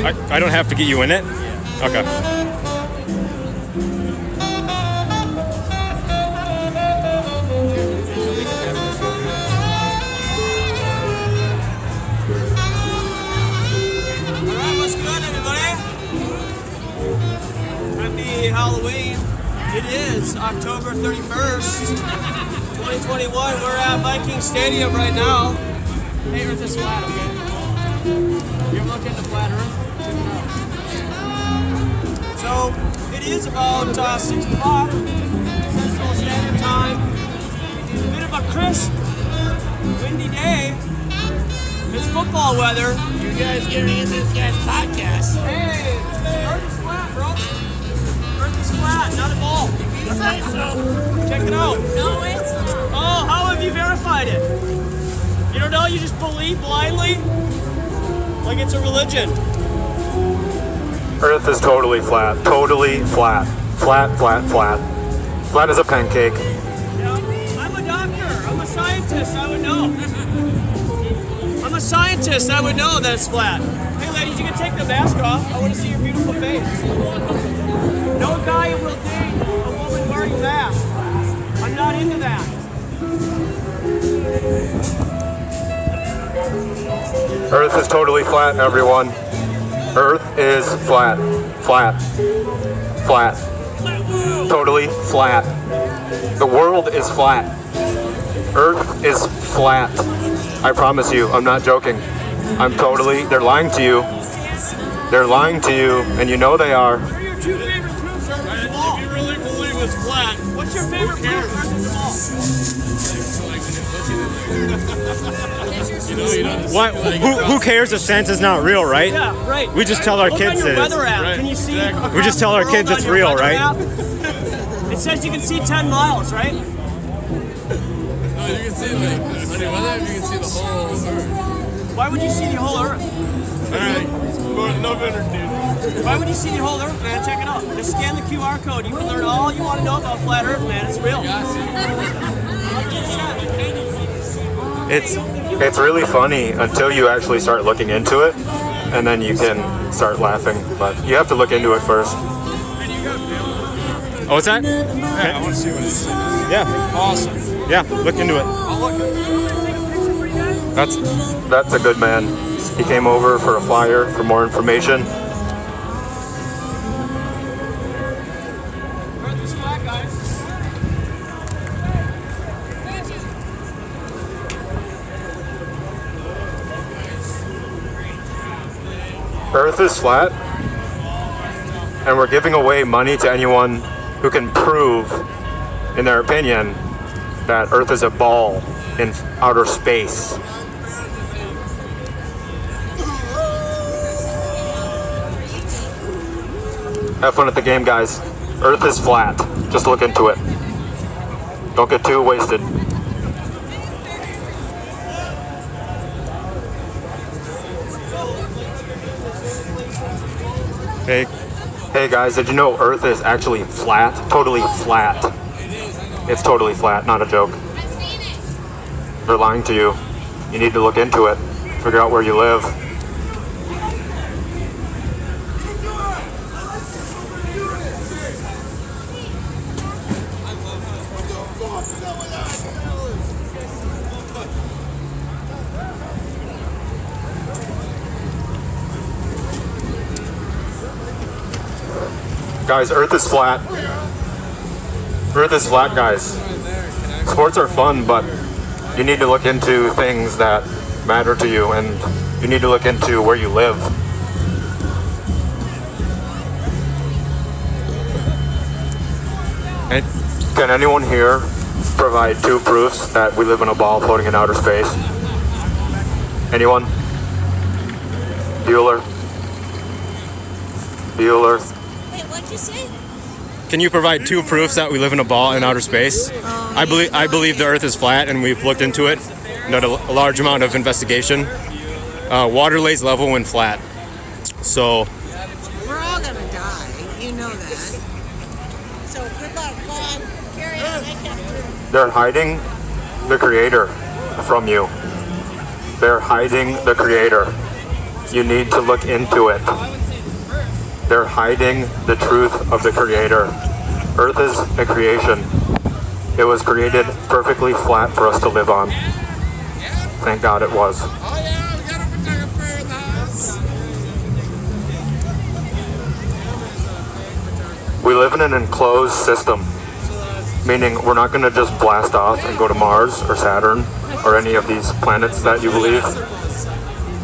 I don't have to get you in it? Okay. Halloween. It is October 31st, 2021. We're at Vikings Stadium right now. Hey, Earth is flat, okay? You ever look at the flat Earth? So, it is about 6 o'clock, Central Standard Time. It's a bit of a crisp, windy day. It's football weather. You guys getting into this guy's podcast? Hey, Earth is flat, bro. Earth is flat, not a ball. You say so. Check it out. No, it's not. Oh, how have you verified it? You don't know? You just believe blindly? Like it's a religion. Earth is totally flat. Totally flat. Flat, flat, flat. Flat as a pancake. Yeah, I'm a doctor. I'm a scientist. I would know. I'm a scientist. I would know that it's flat. Hey, ladies, you can take the mask off. I want to see your beautiful face. No guy will date a woman wearing a mask. I'm not into that. Earth is totally flat, everyone. Earth is flat. Flat. Flat. Totally flat. The world is flat. Earth is flat. I promise you, I'm not joking. They're lying to you. They're lying to you, and you know they are. What are your two favorite proofs Earth is small? If you really believe it's flat. What's your favorite proof Earth is small? Who cares if Santa's not real, right? Yeah, right. We just tell our Look kids on your it is. weather app. Right, Can you see? exactly. We just tell our kids it's real, right? It says you can see 10 miles, right? No, you can see like on your weather app, you can see the whole Earth. Why would you see the whole Earth? Alright, no better, dude. Why would you see the whole Earth, man? Check it out. Just scan the QR code. You can learn all you want to know about flat Earth, man. It's real. It's really funny until you actually start looking into it, and then you can start laughing. But you have to look into it first. Oh, what's that? Yeah, I want to see what it is. Yeah. Awesome. Yeah, look into it. I'll look. That's a good man. He came over for a flyer for more information. Earth is flat, guys. Earth is flat, and we're giving away money to anyone who can prove, in their opinion, that Earth is a ball in outer space. Have fun at the game, guys. Earth is flat. Just look into it. Don't get too wasted. Hey guys, did you know Earth is actually flat? Totally flat. It's totally flat, not a joke. They're lying to you. You need to look into it. Figure out where you live. Guys, Earth is flat. Earth is flat, guys. Sports are fun, but you need to look into things that matter to you, and you need to look into where you live. And can anyone here provide 2 proofs that we live in a ball floating in outer space? Anyone? Bueller? Bueller? What'd you say? Can you provide 2 proofs that we live in a ball in outer space? I believe the Earth is flat, and we've looked into it. Done a large amount of investigation. Water lays level when flat. So We're all gonna die. You know that. So good luck. Go on. Carry on. I can't do it. they're hiding the Creator from you. They're hiding the Creator. You need to look into it. They're hiding the truth of the Creator. Earth is a creation. It was created perfectly flat for us to live on. Thank God it was. Oh yeah, we got a photographer in the house. We live in an enclosed system, meaning we're not going to just blast off and go to Mars or Saturn or any of these planets that you believe.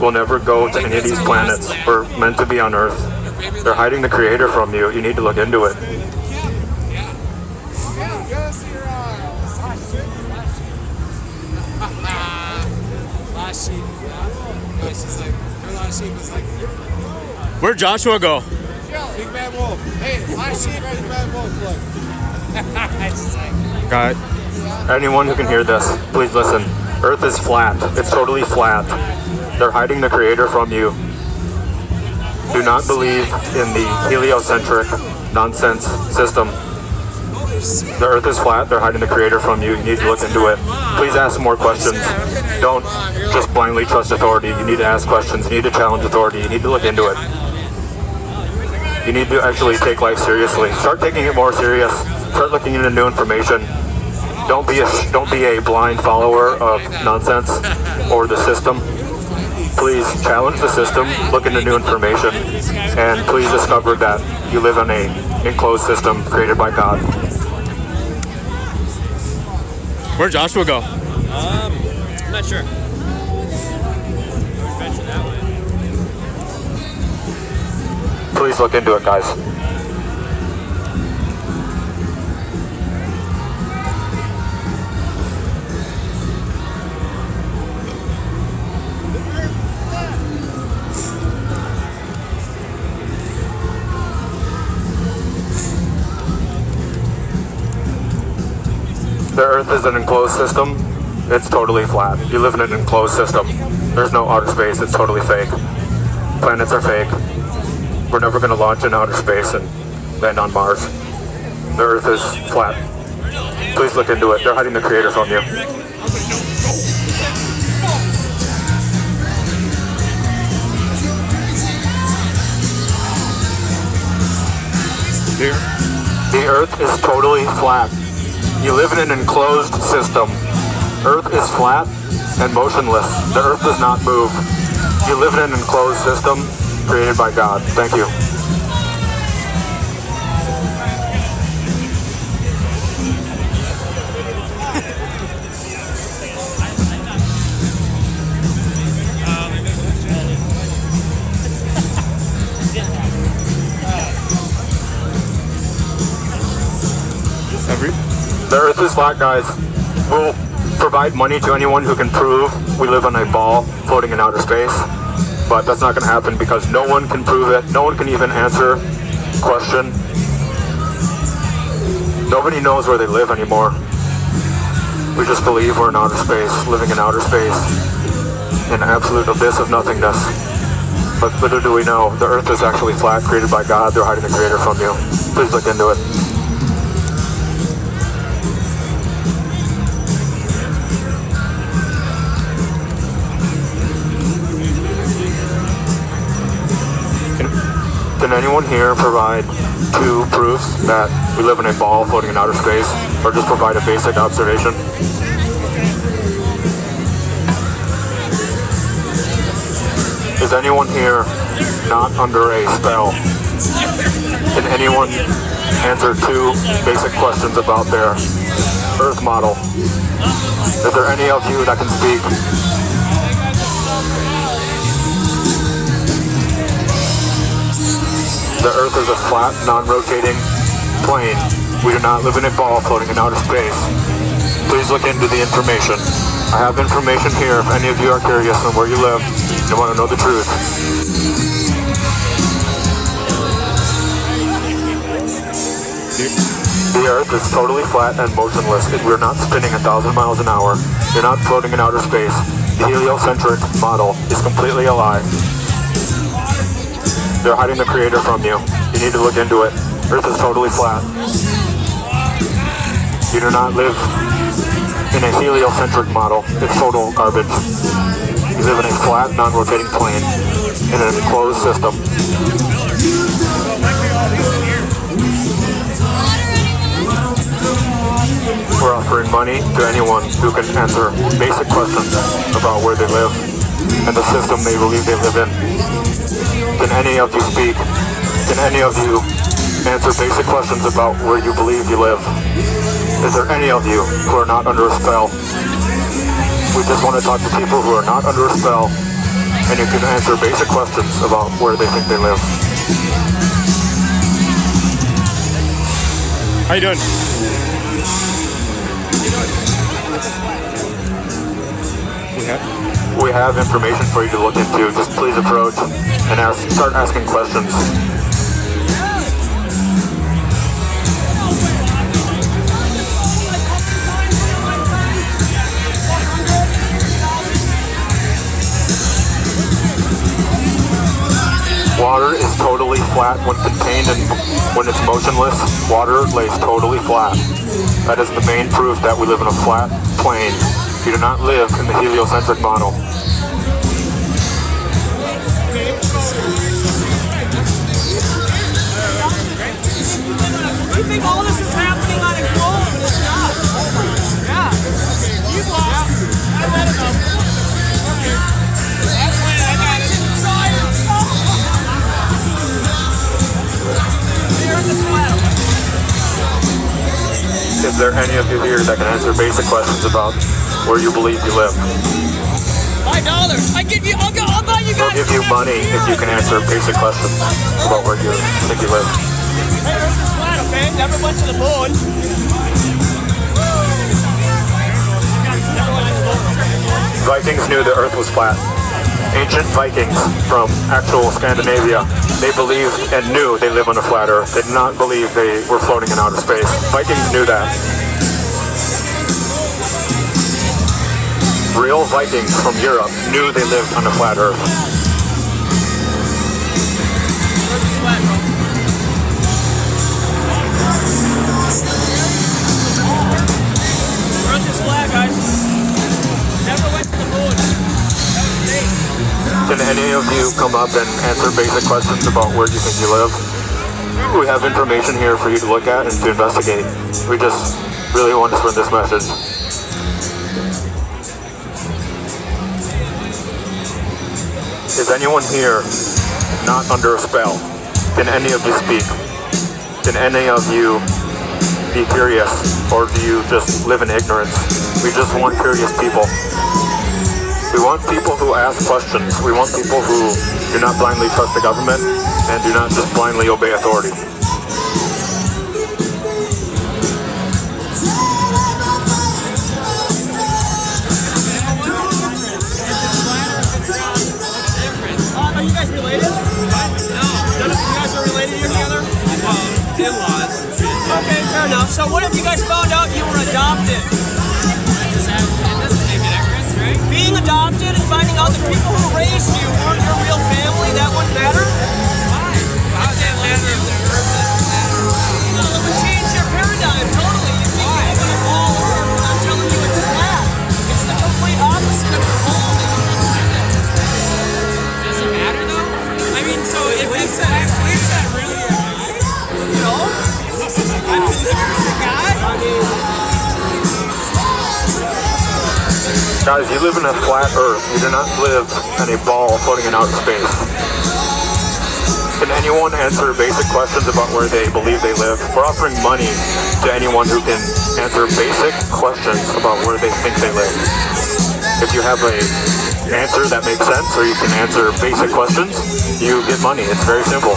We'll never go to any of these planets. We're meant to be on Earth. They're hiding the Creator from you. You need to look into it. Yeah, go see your eyes. Last sheep. She's like, her last sheep was like, Where'd Joshua go? big bad wolf. Hey, last sheep, big bad wolf, look. It's just like, Okay. Anyone who can hear this, please listen. Earth is flat. It's totally flat. They're hiding the Creator from you. Do not believe in the heliocentric nonsense system. The Earth is flat. They're hiding the Creator from you. You need to look into it. Please ask more questions. Don't just blindly trust authority. You need to ask questions. You need to challenge authority. You need to look into it. You need to actually take life seriously. Start taking it more serious. Start looking into new information. Don't be a blind follower of nonsense or the system. Please challenge the system, look into new information, and please discover that you live in an enclosed system created by God. Where'd Joshua go? I'm not sure. Venture that way. Please look into it, guys. The Earth is an enclosed system. It's totally flat. You live in an enclosed system. There's no outer space. It's totally fake. Planets are fake. We're never going to launch in outer space and land on Mars. The Earth is flat. Please look into it. They're hiding the Creator from you. The Earth is totally flat. You live in an enclosed system. Earth is flat and motionless. The Earth does not move. You live in an enclosed system created by God. Thank you. The Earth is flat, guys. We'll provide money to anyone who can prove we live on a ball floating in outer space, but that's not going to happen because no one can prove it. No one can even answer the question. Nobody knows where they live anymore. We just believe we're in outer space, living in outer space, in an absolute abyss of nothingness. But little do we know, the Earth is actually flat, created by God. They're hiding the Creator from you. Please look into it. Can anyone here provide 2 proofs that we live in a ball floating in outer space, or just provide a basic observation? Is anyone here not under a spell? Can anyone answer 2 basic questions about their Earth model? Is there any of you that can speak? The Earth is a flat, non-rotating plane. We do not live in a ball floating in outer space. Please look into the information. I have information here if any of you are curious on where you live and want to know the truth. The Earth is totally flat and motionless. We're not spinning 1,000 miles an hour. You're not floating in outer space. The heliocentric model is completely a lie. They're hiding the Creator from you. You need to look into it. Earth is totally flat. You do not live in a heliocentric model. It's total garbage. You live in a flat, non-rotating plane in an enclosed system. We're offering money to anyone who can answer basic questions about where they live and the system they believe they live in. Can any of you speak? Can any of you answer basic questions about where you believe you live? Is there any of you who are not under a spell? We just want to talk to people who are not under a spell and who can answer basic questions about where they think they live. How you doing? We have information for you to look into. Just please approach and start asking questions. Water is totally flat when contained and when it's motionless. Water lays totally flat. That is the main proof that we live in a flat plane. You do not live in the heliocentric model. You think all this is happening on a globe and it's not? Yeah. You lost. I let it up. Okay. I got it. Science. You're in the flat. Is there any of you here that can answer basic questions about where you believe you live? $5. I give you. I'll buy you guys. We'll give you money if you can answer basic questions about where you think you live. Hey, Earth is flat, okay? Never went to the moon. Vikings knew the Earth was flat. Ancient Vikings from actual Scandinavia, they believed and knew they live on a flat Earth. They did not believe they were floating in outer space. Vikings knew that. Real Vikings from Europe knew they lived on a flat Earth. Earth is flat, bro. Earth is flat, guys. Never went to the moon. Can any of you come up and answer basic questions about where you think you live? We have information here for you to look at and to investigate. We just really want to spread this message. Is anyone here not under a spell? Can any of you speak? Can any of you be curious, or do you just live in ignorance? We just want curious people. We want people who ask questions. We want people who do not blindly trust the government and do not just blindly obey authority. Are you guys related? No. None of you guys are related to each other? Well, in-laws. Okay, fair enough. So what if you guys found out you were adopted? Being adopted and finding out the people who raised you weren't your real family, that wouldn't matter? Why? How would that matter if they're no, it would change your paradigm totally. You think you live in a ball Earth, and I'm telling you it's flat. It's the complete opposite of your home. Does it matter though? I mean, so if we said really a guy, you know? I mean, there's a guy. I mean, guys, you live in a flat Earth. You do not live in a ball floating in outer space. Can anyone answer basic questions about where they believe they live? We're offering money to anyone who can answer basic questions about where they think they live. If you have an answer that makes sense, or you can answer basic questions, you get money. It's very simple.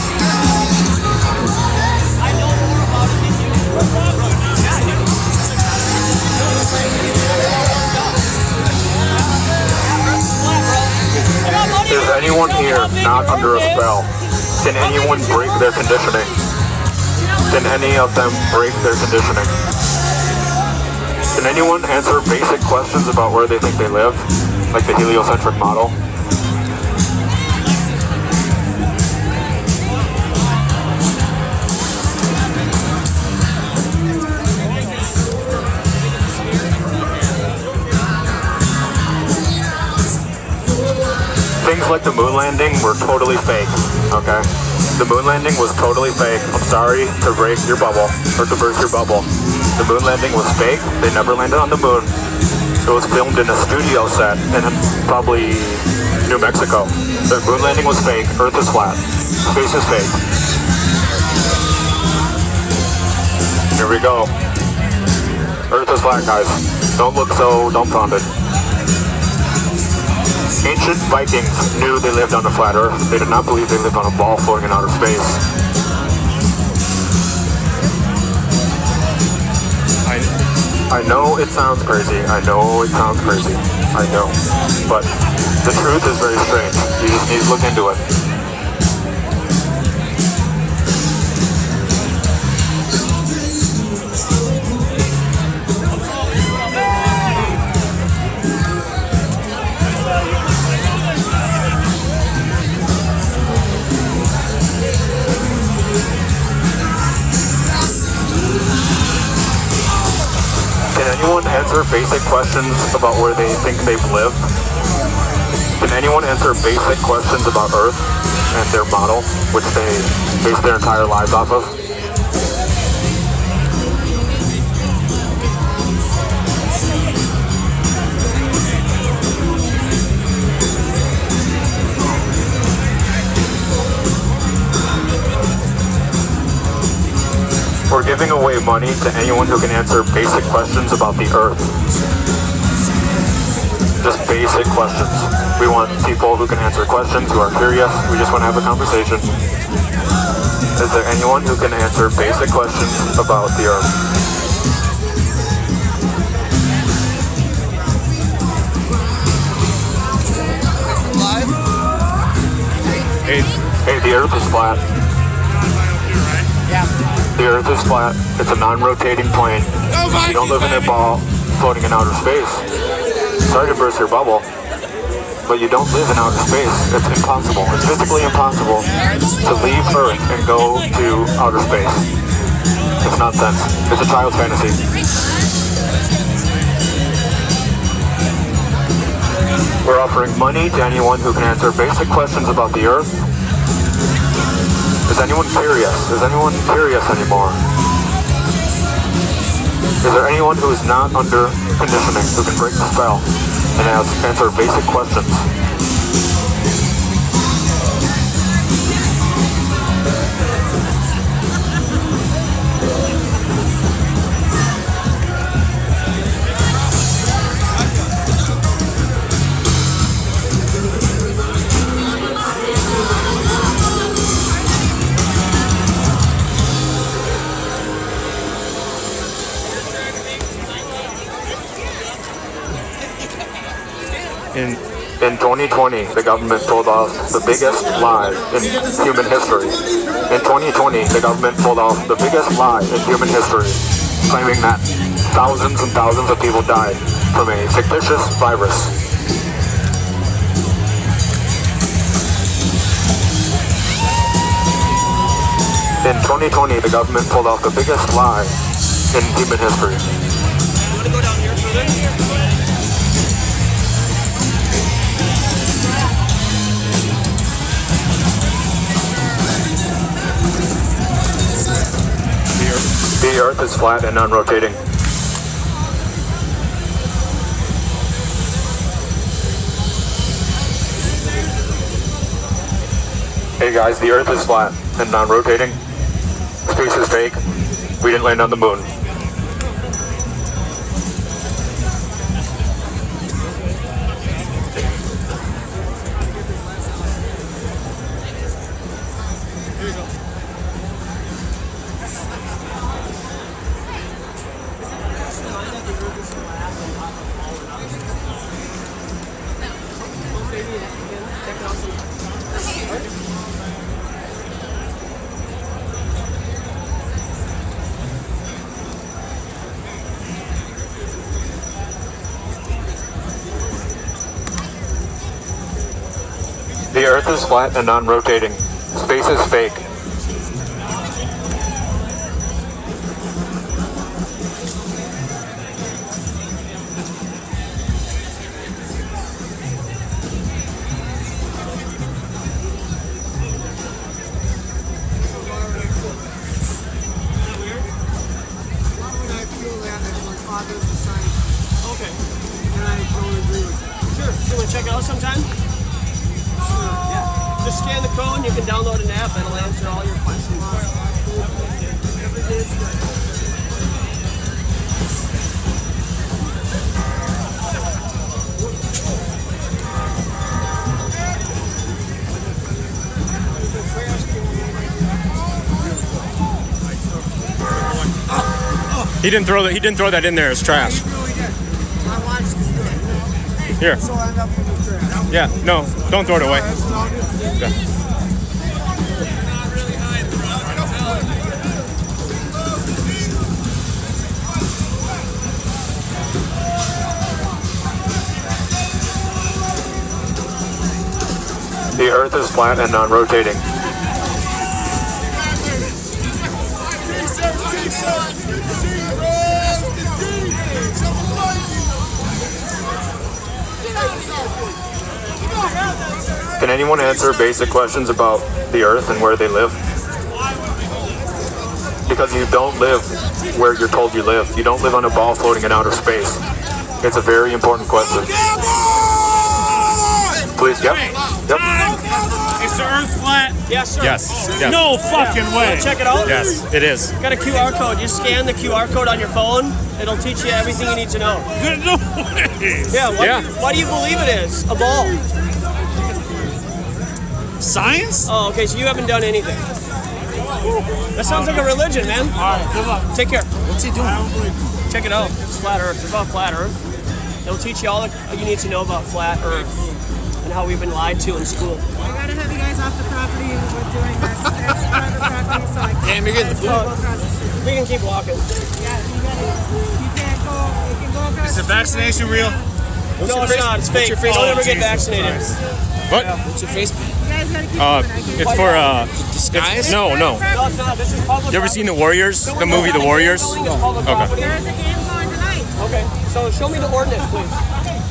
Is anyone here not under a spell? Can anyone break their conditioning? Can any of them break their conditioning? Can anyone answer basic questions about where they think they live? Like the heliocentric model? things like the moon landing were totally fake, okay? The moon landing was totally fake. I'm sorry to break your bubble, or to burst your bubble. The moon landing was fake. They never landed on the moon. It was filmed in a studio set in probably New Mexico. The moon landing was fake. Earth is flat. Space is fake. Here we go. Earth is flat, guys. Don't look so dumbfounded. Ancient Vikings knew they lived on a flat Earth. They did not believe they lived on a ball floating in outer space. I know it sounds crazy. I know it sounds crazy. I know. But the truth is very strange. You just need to look into it. Can anyone answer basic questions about where they think they've lived? Can anyone answer basic questions about Earth and their model, which they base their entire lives off of? We're giving away money to anyone who can answer basic questions about the Earth. Just basic questions. We want people who can answer questions, who are curious. We just want to have a conversation. Is there anyone who can answer basic questions about the Earth? Hey, the Earth is flat. The Earth is flat. It's a non-rotating plane. You don't live in a ball floating in outer space. Sorry to burst your bubble, but you don't live in outer space. It's impossible. It's physically impossible to leave Earth and go to outer space. It's nonsense. It's a child's fantasy. We're offering money to anyone who can answer basic questions about the Earth. Is anyone curious? Is anyone curious anymore? Is there anyone who is not under conditioning who can break the spell and answer basic questions? In 2020, the government pulled off the biggest lie in human history. In 2020, the government pulled off the biggest lie in human history, claiming that thousands and thousands of people died from a fictitious virus. In 2020, the government pulled off the biggest lie in human history. You want to go down here further? The Earth is flat and non-rotating. Hey guys, the Earth is flat and non-rotating. Space is fake. We didn't land on the moon. The Earth is flat and non-rotating. Space is fake. check it out sometime? Yeah. Just scan the code and you can download an app that'll answer all your questions. He didn't throw that. He didn't throw that in there. It's trash. Here. Yeah. No. Don't throw it away. Yeah. The Earth is flat and non-rotating. Can anyone answer basic questions about the Earth and where they live? Because you don't live where you're told you live. You don't live on a ball floating in outer space. It's a very important question. Please, yep. Is the Earth flat? Yes, sir. Yes. Yes. No fucking way. Check it out. Yes, it is. Got a QR code. You scan the QR code on your phone. It'll teach you everything you need to know. No way. Yeah. Yeah. What do you believe it is? A ball. Science? Oh, okay. So you haven't done anything. That sounds like a religion, man. All right, good luck. Take care. What's he doing? Check it out. It's flat Earth. It's about flat Earth. It'll teach you all you need to know about flat Earth and how we've been lied to in school. I gotta have you guys off the property. We're doing this. It's private property, so I can't. Damn, you're getting the go across the street. We can keep walking. Yeah, you can't go. You can go across. Is the vaccination real? No, it's not. It's fake. What's your face? Don't ever get Jesus vaccinated. What? What's your face? You guys gotta keep moving. I can't. It's for Disguise? No. No, it's not. This is public. You ever seen The Warriors? The movie The Warriors? Okay. There's a game going tonight. Okay. So show me the ordinance, please.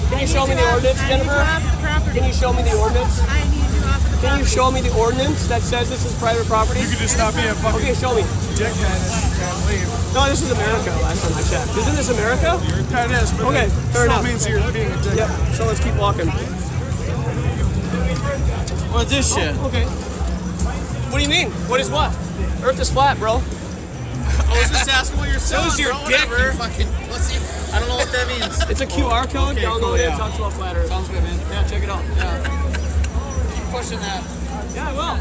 Can you show me the ordinance, I need you Jennifer? off the property. Can you show me the ordinance? I need you off of the Can you property. show me the ordinance that says this is private property? You could just stop being a fucking Okay, show me. dickhead and leave. No, this is America. Last time I checked. Isn't this America? Yeah, it is, but Okay, it fair still enough. means you're being a dickhead. Yep. So let's keep walking. What's this shit? Okay. What do you mean? What is what? Earth is flat, bro. I was just asking what you're saying. Shows your dick, you fucking pussy. I don't know what that means. It's a QR code. Okay, Download cool, it. yeah. Talks about flat Earth. Sounds good, man. Yeah, check it out. Keep pushing that. Yeah, I will.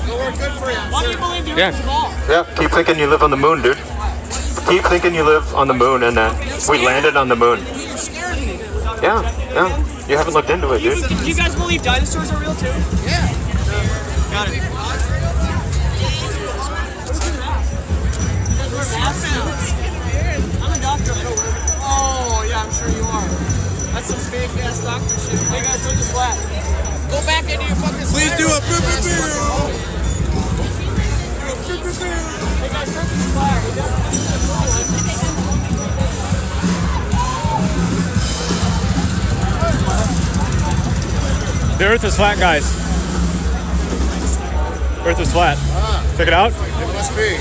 It'll work good for you. Why do you believe the Earth Yeah. is a ball? Yeah, keep thinking you live on the moon, dude. Keep thinking you live on the moon and that we landed on the moon. You're scaring me. Yeah. You haven't looked into it, dude. Do you guys believe dinosaurs are real too? Yeah. Got it. I'm a doctor. I don't wear it. Oh, yeah, I'm sure you are. That's some fake ass doctor shit. Hey guys, Earth is flat. Go back into your fucking. Please do a boo boo boo. Hey guys, Earth is flat. The Earth is flat, guys. Earth is flat. Check it out. It must be.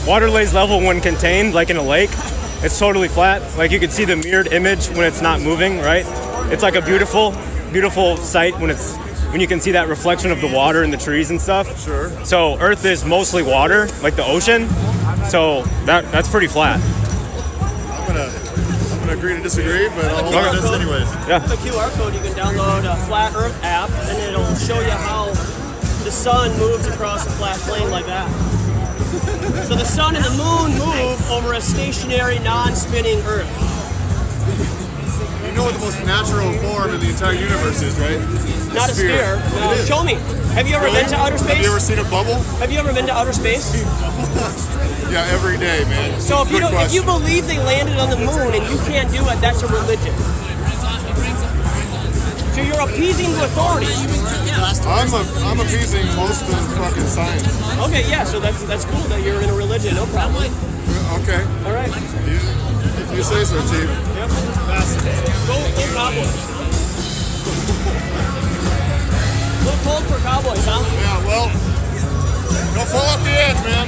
Water lays level when contained, like in a lake. It's totally flat. Like you can see the mirrored image when it's not moving, right? It's like a beautiful sight when you can see that reflection of the water and the trees and stuff. Sure. So Earth is mostly water, like the ocean. So that's pretty flat. I'm gonna agree to disagree, but I'll hold on to this anyways. The QR code, you can download a Flat Earth app, and it'll show you how the sun moves across a flat plane like that. So the sun and the moon move over a stationary, non-spinning Earth. You know what the most natural form in the entire universe is, right? Not a sphere. No. It is. Show me. Have you ever Really? been to outer space? Have you ever seen a bubble? Have you ever been to outer space? Yeah, every day, man. So if you Good if you question. believe they landed on the moon and you can't do it, that's a religion. So you're appeasing the authorities. I'm appeasing most of fucking science. Okay, yeah. So that's cool that you're in a religion. No problem. Okay. All right. If you say so, Chief. Yep. Go Cowboys. A little cold for Cowboys, huh? Yeah, well, don't fall off the edge, man.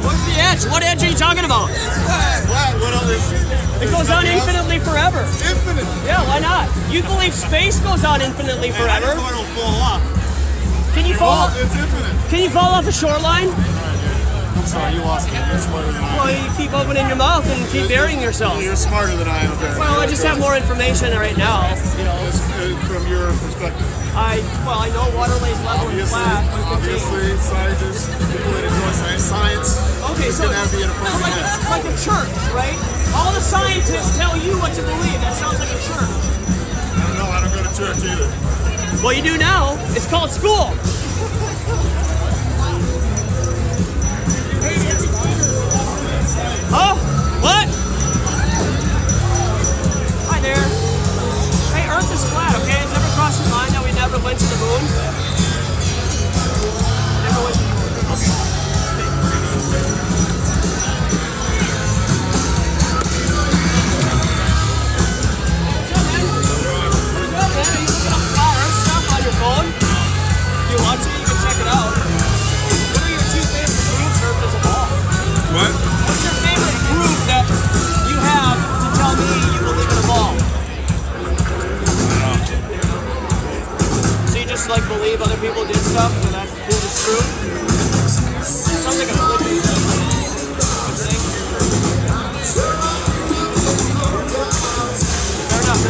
What's the edge? What edge are you talking about? Flat. What else? It goes on infinitely forever. Infinite. Yeah, why not? You believe space goes on infinitely forever? I don't fall off. Can you fall? It's infinite. Can you fall off a shoreline? I'm sorry, you lost me. You're smarter than I am. Well, you keep opening your mouth and keep burying yourself. You're smarter than I am, apparently. Well, I just have more information right now. You know, From your perspective. I know water lays level and flat. Obviously, scientists, people that enjoy science. Okay, so can have the opposing end. that's like a church, right? All the scientists tell you what to believe. That sounds like a church. I don't know. I don't go to church either. Well, you do now. It's called school. Oh, what? Hi there. Hey, Earth is flat, okay? It's never crossed your mind that we never went to the moon? Never went to the moon. Okay. Phone. If you want to, you can check it out. What are your two favorite proofs or if there's a ball? What? What's your favorite proof that you have to tell me you believe in a ball? So you just like believe other people did stuff and that proof is true? Sounds like a religion. Fair enough.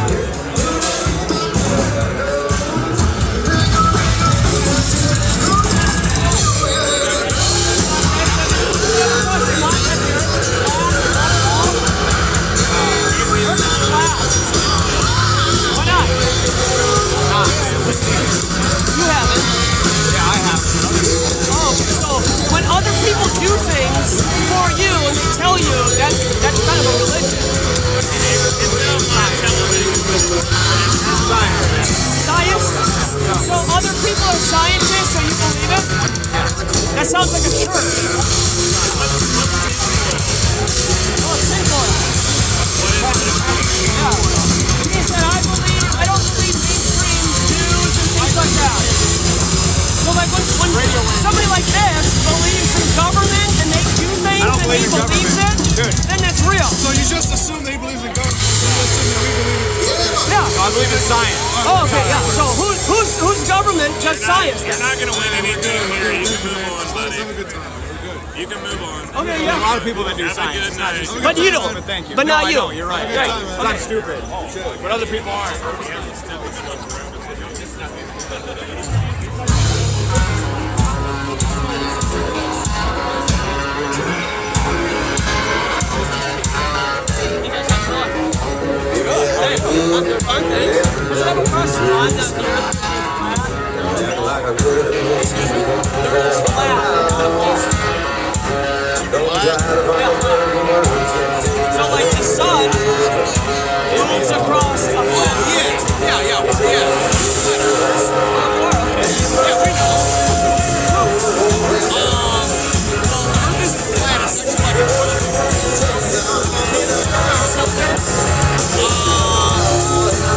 You haven't? Yeah, I have. Oh, so when other people do things for you and they tell you, that's kind of a religion. It's not television. It's science. Science? So other people are scientists, so you believe it? That sounds like a church. Oh, it's sinful. Yeah. He said, I don't believe mainstream news and things like that. So like when somebody like this believes in government and they do things and he believes it, then that's real. So you just assume that he believes in government. So you assume that we believe in Yeah. I believe in science. Oh, okay, yeah. So whose government does science You're then? not going to win anything here. You can move on, Let's buddy. have a good time. We're good. You can move on. Okay, There's a yeah. lot of people that do Have a science. good night. But you don't. Thank you. But No, not I you. know, you're right. Right. But I'm stupid. But other people aren't. Does it ever cross your mind that the Earth is flat? So like the sun moves across a flat. Yeah.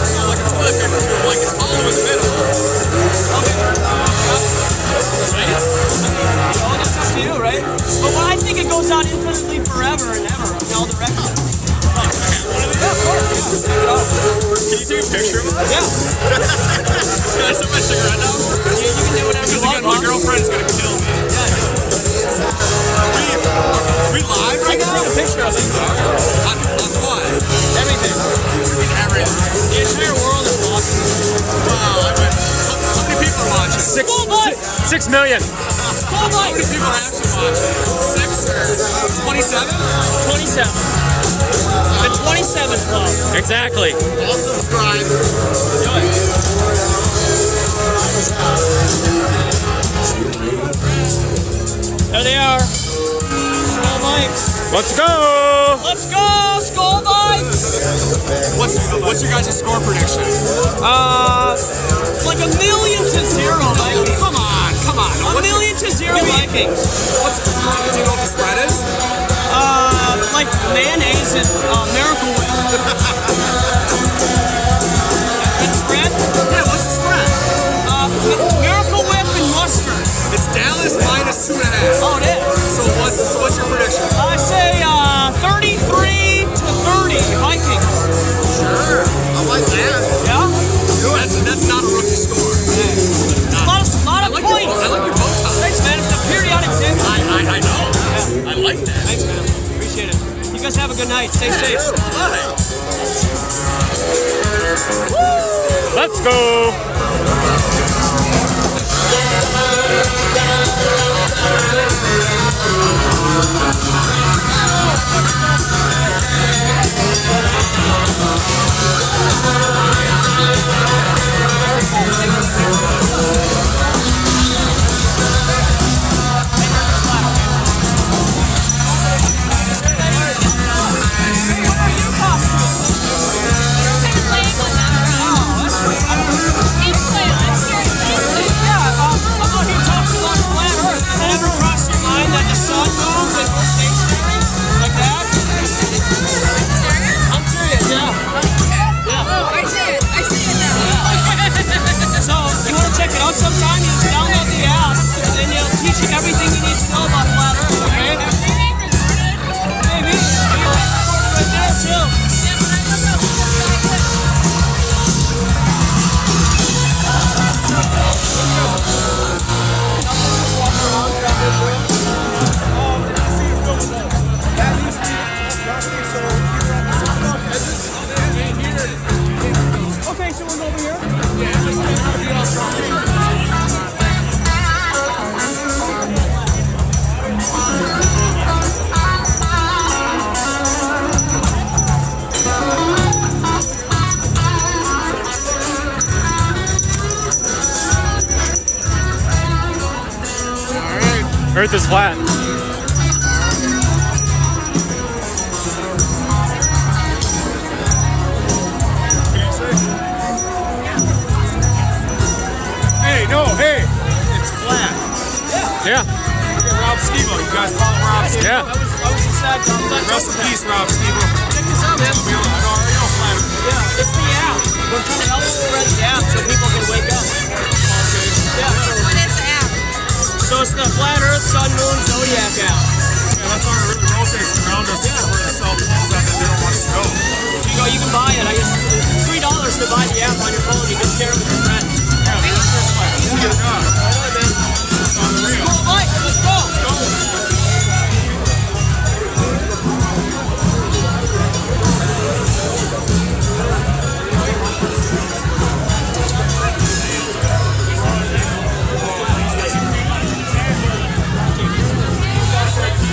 Like it's hollow in the middle. Oh, that's up to you, right? But well, I think it goes on infinitely forever and ever in all directions. Yeah, of course. Yeah, check it out. Can you take a picture of us? Yeah. Can I send my cigarette now? You can do whatever you want. My girlfriend's gonna kill me. Are we live I right can now? take a picture of it. On what? Everything. Everything. The entire world is watching. Wow, how many people are watching? 6 million. How many people are actually watching? 6 or 27? 27. The 27 Club. Exactly. All subscribe. There they are. Skull Vikes. Let's go! Let's go, Skull Vikes. What's your guys' score prediction? Like 1,000,000 to 0 Vikings. Come on. 1,000,000 to 0 Vikings. Do you know what the spread is? Like mayonnaise and Miracle Whip. And spread? Yeah, what's the spread? Miracle Whip and mustard. It's Dallas minus 2.5. Oh, it is. So what's your prediction? I say 33 to 30 Vikings. a good night. Stay safe. Let's go. Sometime you just download the app and it'll teach you everything you need to know about flat Earth, okay? Maybe. Right there too. Okay, so we'll go over here. Earth is flat. Hey, it's flat. Yeah. Rob Skibo, you guys follow Rob Skibo? Yeah. I was just sad. Rest in peace, Rob Skibo. Check this out, man. Yeah, it's the app. We're trying to help spread the app so people can wake up. Yeah. What is the app? So it's the Flat Earth, Sun, Moon, Zodiac app. Yeah, that's why it really rotates around us. Yeah, where the cell phones that they don't want us to go. You can buy it. It's $3 to buy the app on your phone. You can share it with your friends. Yeah, that's just like, see it done. It's on the real. Mike, let's go.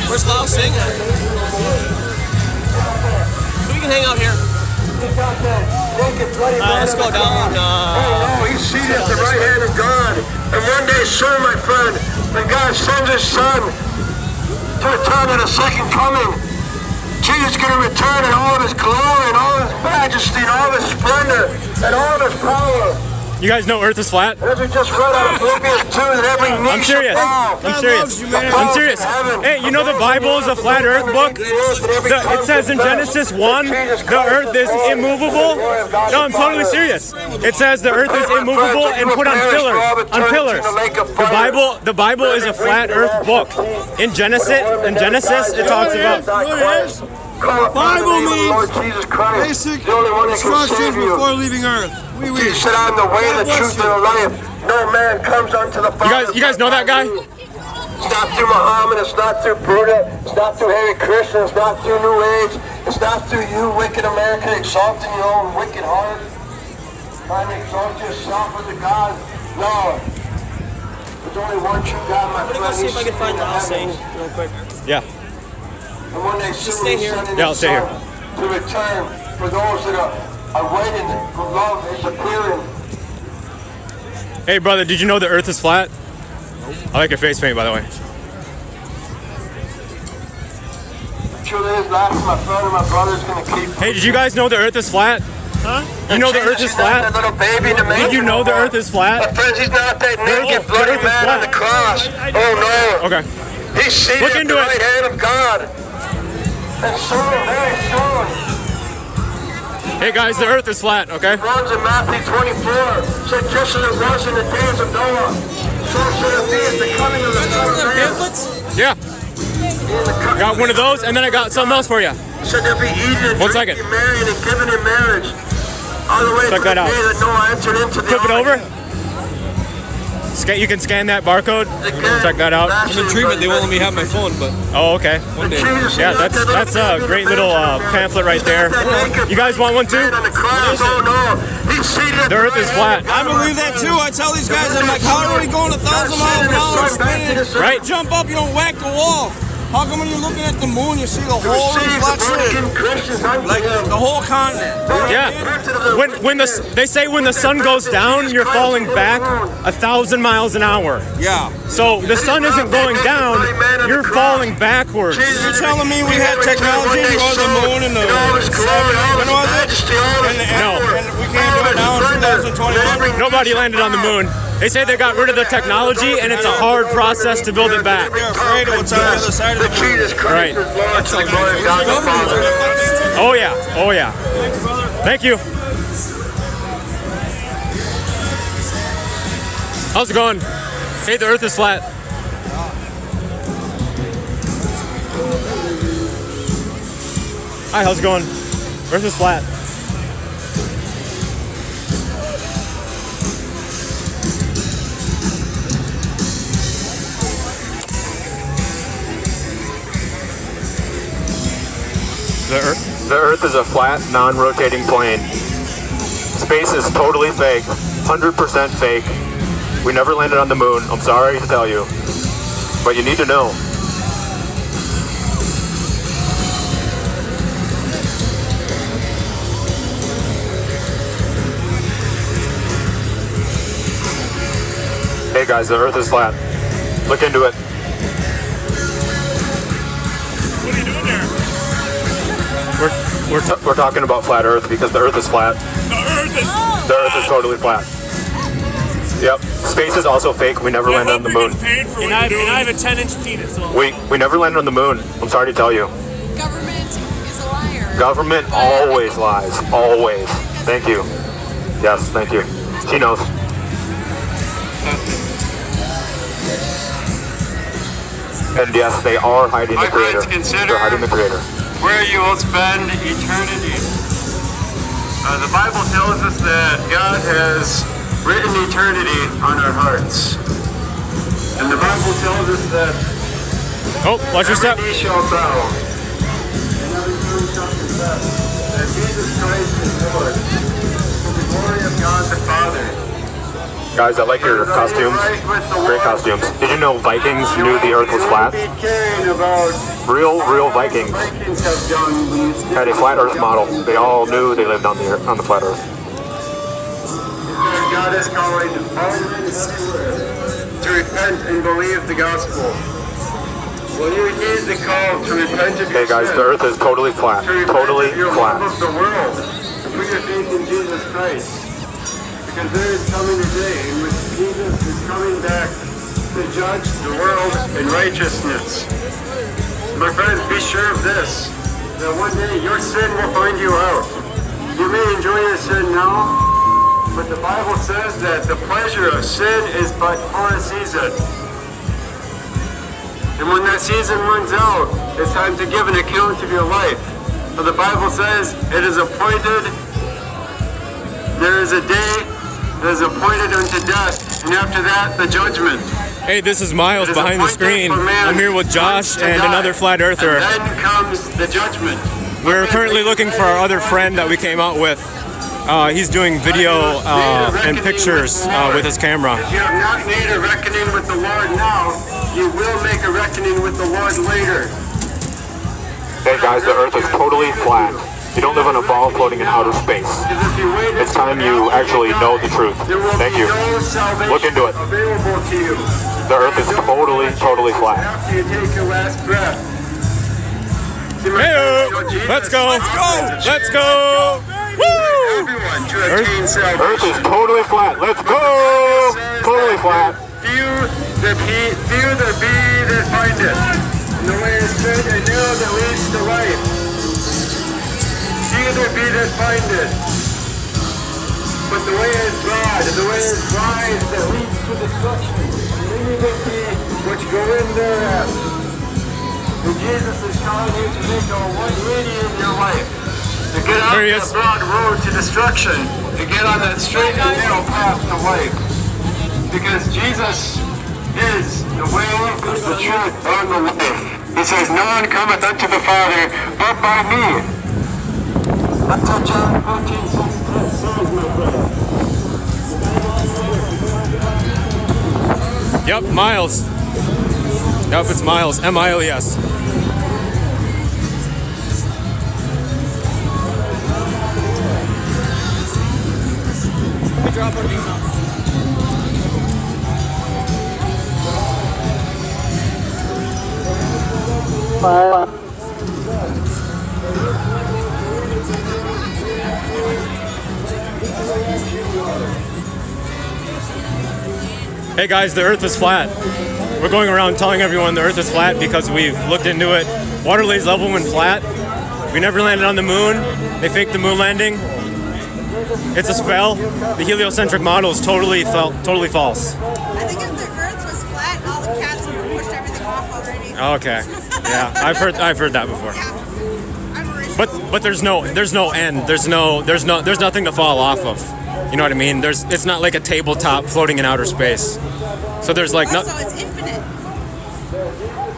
Where's Lau singing? We can hang out here. Let's go down. Oh, he's seated at the right hand of God. And one day soon, my friend, when God sends his son to return at a second coming, Jesus is going to return in all of his glory and all of his majesty and all of his splendor and all of his power. You guys know Earth is flat? As we just read out of Philippians 2, that every knee I'm serious. shall bow. I'm serious. I'm serious. Hey, you know the Bible is a flat Earth book? It says in Genesis 1, the Earth is immovable. No, I'm totally serious. It says the Earth is immovable and put on pillars. On pillars. The Bible is a flat Earth book. In Genesis, it talks about. Bible means Basic the only one that can instructions save you. before leaving Earth. He said, I'm the way, the truth, and the life. No man comes unto the Father. You guys know that guy? It's not through Muhammad, it's not through Buddha, it's not through Harry Krishna, it's not through New Age, it's not through you, wicked America, exalting your own wicked heart, trying to exalt yourself with the God. No. There's only one true God, my I'm friend. gonna go see if I can find Lau He's sing real quick. Yeah. And when they Just stay here. Yeah, I'll stay here. To return for those that are waiting for love is appearing. Hey, brother, did you know the Earth is flat? I like your face paint, by the way. Truly is last, my friend and my brother's gonna keep. Hey, did you guys know the Earth is flat? Huh? You know the Earth is flat? That little baby in the manger. Did you know the no more. Earth is flat? My friends, he's not that naked, the bloody Earth is man flat. on the cross. Oh no. Okay. He's seated Look at into the it. right hand of God. And soon, very soon, Hey, guys, the Earth is flat, okay? runs in Matthew 24, said just as it was in the days of Noah, so shall it be at the coming of the Son of Man. Pamphlets? Yeah. Got one of those, and then I got something else for you. Said they'll be eaten and 1 drinking second. and married and given in marriage. All the way Check to the that out. day that Noah entered into the Flip it ark. over. You can scan that barcode. Check that out. I'm in treatment. They won't let me have my phone, but Oh, okay. one day. Yeah, that's a great little pamphlet right there. You guys want one too? The Earth is flat. I believe that too. I tell these guys, I'm like, how are we going 1,000 miles an hour spinning? Right. You jump up, you don't whack the wall. How come when you're looking at the moon, you see the whole reflection? Like the whole continent. Yeah. They say when the sun goes down, you're falling back 1,000 miles an hour. Yeah. So the sun isn't going down, you're falling backwards. You're telling me we had technology to go to the moon in the 70s? When was it? No. And we can't do it now in 2021? Nobody landed on the moon. They say they got rid of the technology, and it's a hard process to build it back. They're afraid of what's on the other side of the moon. Right. Oh yeah. Oh yeah. Thank you. How's it going? Hey, the Earth is flat. Hi, how's it going? Earth is flat. The Earth is a flat, non-rotating plane. Space is totally fake, 100% fake. We never landed on the moon, I'm sorry to tell you, but you need to know. Hey guys, the Earth is flat. Look into it. What are you doing there? We're talking about flat Earth because the Earth is flat. The Earth is The Earth is totally flat. Yep. Space is also fake. We never landed on the moon. And I have a 10-inch penis. So. We never landed on the moon. I'm sorry to tell you. Government is a liar. Government always lies. Always. Thank you. Yes, thank you. She knows. And yes, they are hiding the creator. They're hiding the creator. Where you will spend eternity. The Bible tells us that God has written eternity on our hearts. And the Bible tells us that Oh, watch your step. every knee shall bow, and every tongue shall confess that Jesus Christ is Lord, to the glory of God the Father. Guys, I like your costumes. Great costumes. Did you know Vikings knew the Earth was flat? Real Vikings had a flat Earth model. They all knew they lived on the flat Earth. God is calling all men everywhere to repent and believe the gospel. Will you heed the call to repent of your Hey guys, sin, the Earth is totally flat. to repent Totally of your flat. love of the world, to put your faith in Jesus Christ? Because there is coming a day in which Jesus is coming back to judge the world in righteousness. My friends, be sure of this, that one day your sin will find you out. You may enjoy your sin now, but the Bible says that the pleasure of sin is but for a season. And when that season runs out, it's time to give an account of your life. For the Bible says it is appointed, there is a day that is appointed unto death, and after that, the judgment. Hey, this is Miles It is behind the appointed screen. for man I'm here with Josh once to and die, another flat earther. And then comes the judgment. We're currently looking for our other friend that we came out with. He's doing video and pictures with his camera. If you have not made a reckoning with the Lord now, you will make a reckoning with the Lord later. Hey guys, the Earth is totally flat. You don't live on a ball floating in outer space. Because if you wait It's time you actually know the truth. there will Thank be you. no salvation Look into it. available to you. The Earth is totally flat. After you take your last breath. See, my Hey, friends, you know, Jesus let's go! Christ Let's is go! Woo! everyone to attain salvation. Earth is totally flat. Let's go! Totally flat. Few there be that find it. And the way is straight and narrow that leads to life. Few there be that find it. But the way is broad, and the way is wide that leads to destruction. And many there be which go in thereat. And Jesus is calling you to make a 180 in your life. To get off There he that is. broad road to destruction. To get on that straight and narrow path to life. Because Jesus is the way, the truth, and the life. He says, no one cometh unto the Father but by me. That's what John 14:16 says, my brother. Yep, Miles. Yep, it's Miles. M-I-L-E-S. Let me drop one of these off. Hey guys, the Earth is flat. We're going around telling everyone the Earth is flat because we've looked into it. Water lays level when flat. We never landed on the moon. They faked the moon landing. It's a spell. The heliocentric model is totally false. I think if the Earth was flat, all the cats would have pushed everything off already. Okay. Yeah, I've heard that before. Yeah. I'm original. But there's no end. There's nothing to fall off of. You know what I mean? It's not like a tabletop floating in outer space. So there's like So it's infinite.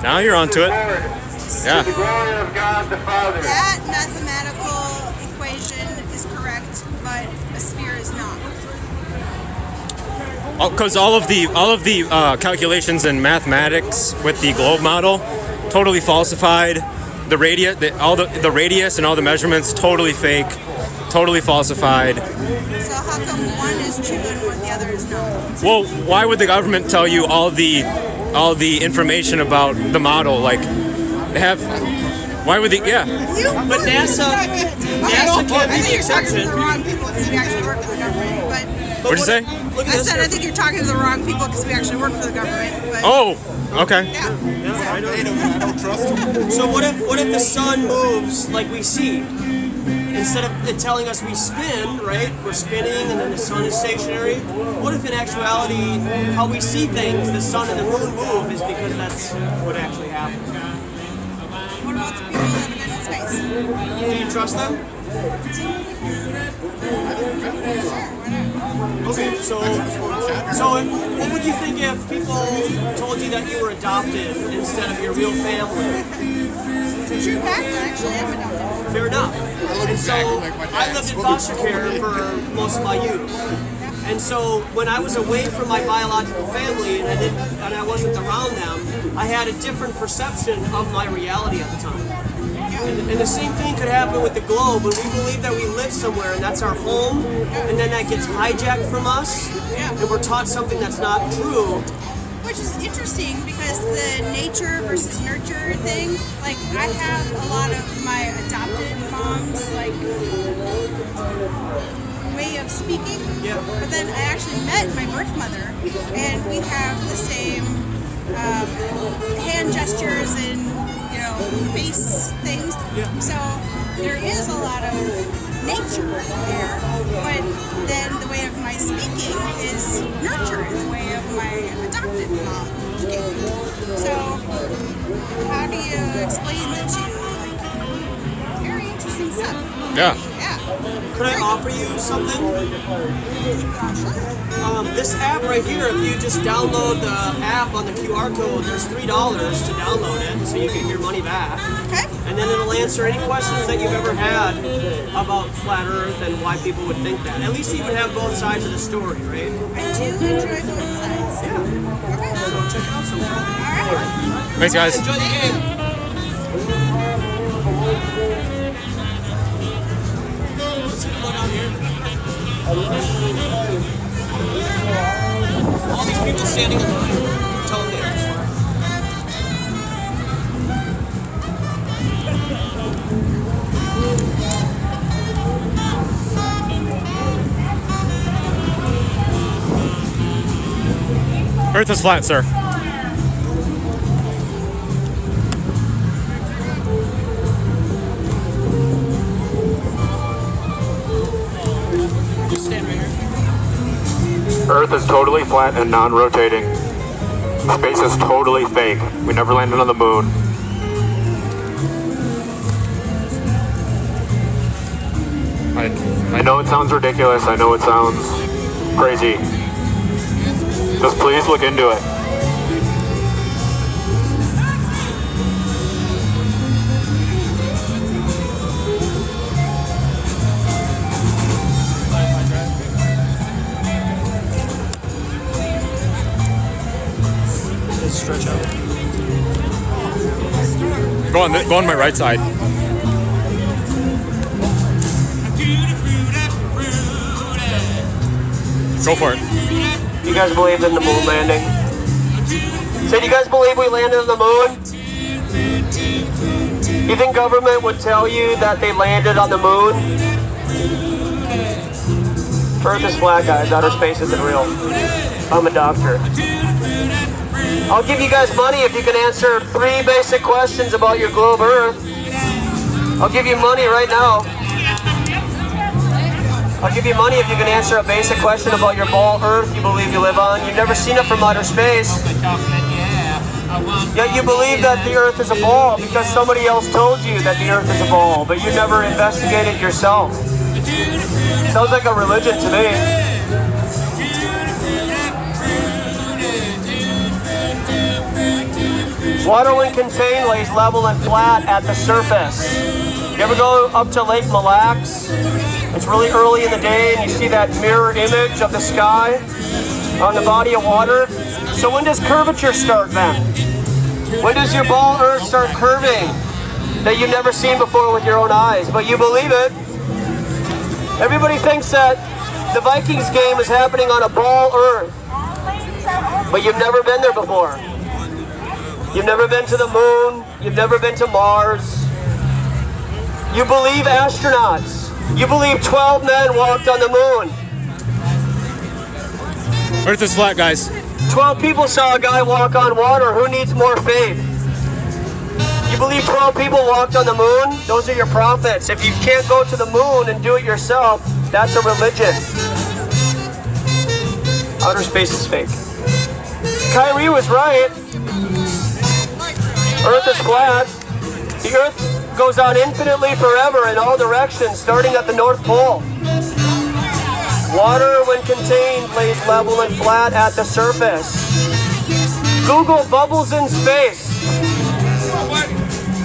Now you're onto it. Yeah. The glory of God the Father. That mathematical equation is correct, but a sphere is not. Because all of the calculations in mathematics with the globe model totally falsified. The radius, the radius and all the measurements totally fake, totally falsified. So how come one is true and the other is not? Well, why would the government tell you all the information about the model? Like, they have. Why would they? Yeah. But NASA can't be the exception. You're talking to the wrong people because we actually work for the government. But What'd you say? Look at I this. said I think you're talking to the wrong people because we actually work for the government. But Oh. Okay. yeah. I don't trust him. So what if the sun moves like we see? Instead of it telling us we spin, right? We're spinning and then the sun is stationary. What if in actuality, how we see things, the sun and the moon move is because that's what actually happens? What about the people that live in space? Do you trust them? Okay, so what would you think if people told you that you were adopted instead of your real family? True fact, I actually am adopted. Fair enough. And so I lived in foster care for most of my youth. And so when I was away from my biological family and I wasn't around them, I had a different perception of my reality at the time. And the same thing could happen with the globe when we believe that we live somewhere and that's our home, and then that gets hijacked from us, and we're taught something that's not true. Which is interesting because the nature versus nurture thing, like I have a lot of my adopted mom's like way of speaking, but then I actually met my birth mother and we have the same hand gestures and face things. So there is a lot of nature there, but then the way of my speaking is nurture in the way of my adopted mom gave me. So how do you explain the two? Like, very interesting stuff. Yeah. Could I offer you something? This app right here, if you just download the app on the QR code, there's $3 to download it, so you get your money back. Okay. And then it'll answer any questions that you've ever had about flat Earth and why people would think that. At least you would have both sides of the story, right? I do enjoy both sides. Yeah. Okay. So check it out sometime. All right. Thanks, guys. Enjoy the game. Let's go down here. All these people standing in line. Tell them the Earth is flat. Earth is flat, sir. Just stand right here. Earth is totally flat and non-rotating. Space is totally fake. We never landed on the moon. I know it sounds ridiculous. I know it sounds crazy. Just please look into it. Stretch out. Go on my right side. Go for it. You guys believe in the moon landing? So do you guys believe we landed on the moon? You think government would tell you that they landed on the moon? Earth is flat, guys. Outer space isn't real. I'm a doctor. I'll give you guys money if you can answer 3 basic questions about your globe Earth. I'll give you money right now. I'll give you money if you can answer a basic question about your ball Earth you believe you live on. You've never seen it from outer space. Yet you believe that the Earth is a ball because somebody else told you that the Earth is a ball, but you never investigated yourself. Sounds like a religion to me. Water when contained lays level and flat at the surface. You ever go up to Lake Mille Lacs? It's really early in the day and you see that mirror image of the sky on the body of water. So when does curvature start then? When does your ball Earth start curving that you've never seen before with your own eyes, but you believe it? Everybody thinks that the Vikings game is happening on a ball Earth, but you've never been there before. You've never been to the moon. You've never been to Mars. You believe astronauts. You believe 12 men walked on the moon. Earth is flat, guys. 12 people saw a guy walk on water. Who needs more faith? You believe 12 people walked on the moon? Those are your prophets. If you can't go to the moon and do it yourself, that's a religion. Outer space is fake. Kyrie was right. Earth is flat. The Earth goes on infinitely forever in all directions, starting at the North Pole. Water, when contained, lays level and flat at the surface. Google bubbles in space.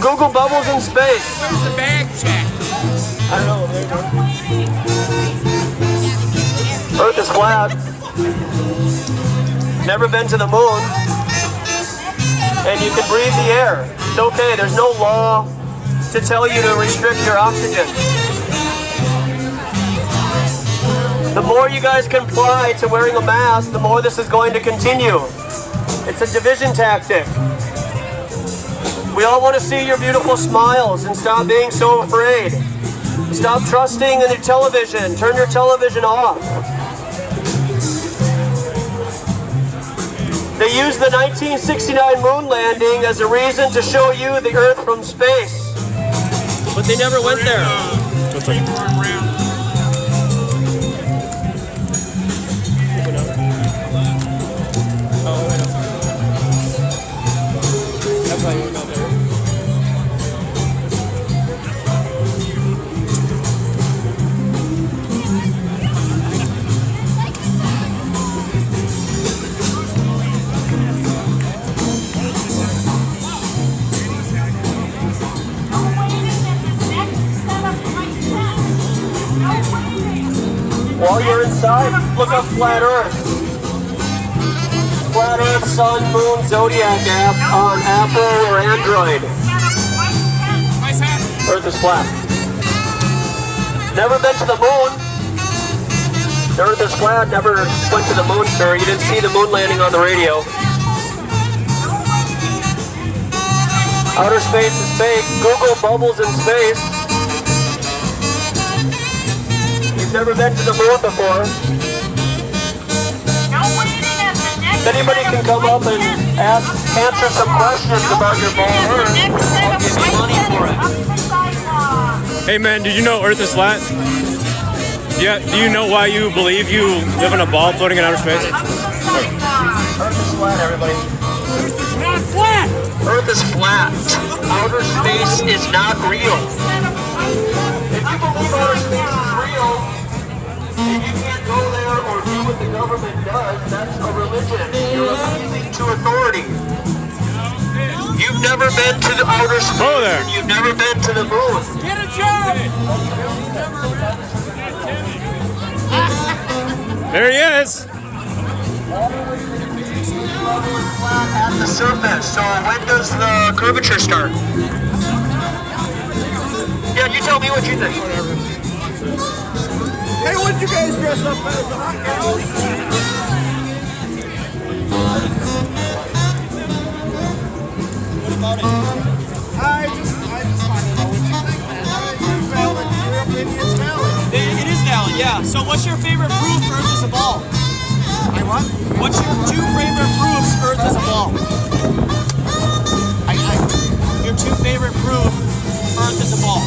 Google bubbles in space. Where's the bag check? I don't know. Earth is flat. Never been to the moon. And you can breathe the air. It's okay. There's no law to tell you to restrict your oxygen. The more you guys comply to wearing a mask, the more this is going to continue. It's a division tactic. We all want to see your beautiful smiles and stop being so afraid. Stop trusting in your television. Turn your television off. They used the 1969 moon landing as a reason to show you the Earth from space. But they never went there. That's why you went out there. While you're inside, look up Flat Earth. Flat Earth, Sun, Moon, Zodiac app on Apple or Android. Earth is flat. Never been to the moon. The Earth is flat. Never went to the moon, sir. You didn't see the moon landing on the radio. Outer space is fake. Google bubbles in space. You've never been to the moon before. If anybody can come up and answer some questions about your ball Earth, I'll give you money for it. Hey man, did you know Earth is flat? Yeah. Do you know why you believe you live in a ball floating in outer space? Earth is flat, everybody. Earth is not flat! Earth is flat. Outer space is not real. If you believe outer space is real, and you can't go there or do what the government does, that's a religion. You're appealing to authority. You've never been to the outer space. Oh, there. You've never been to the moon. Get a job! There he is. At the surface. So when does the curvature start? Yeah, you tell me what you think. Hey, what did you guys dress up as? The hot girls? What about it? I just want to know what you think, man. You're valid. Your opinion's valid. It is valid, yeah. So what's your favorite proof Earth is a ball? I what? What's your 2 favorite proofs Earth is a ball? Your 2 favorite proof Earth is a ball.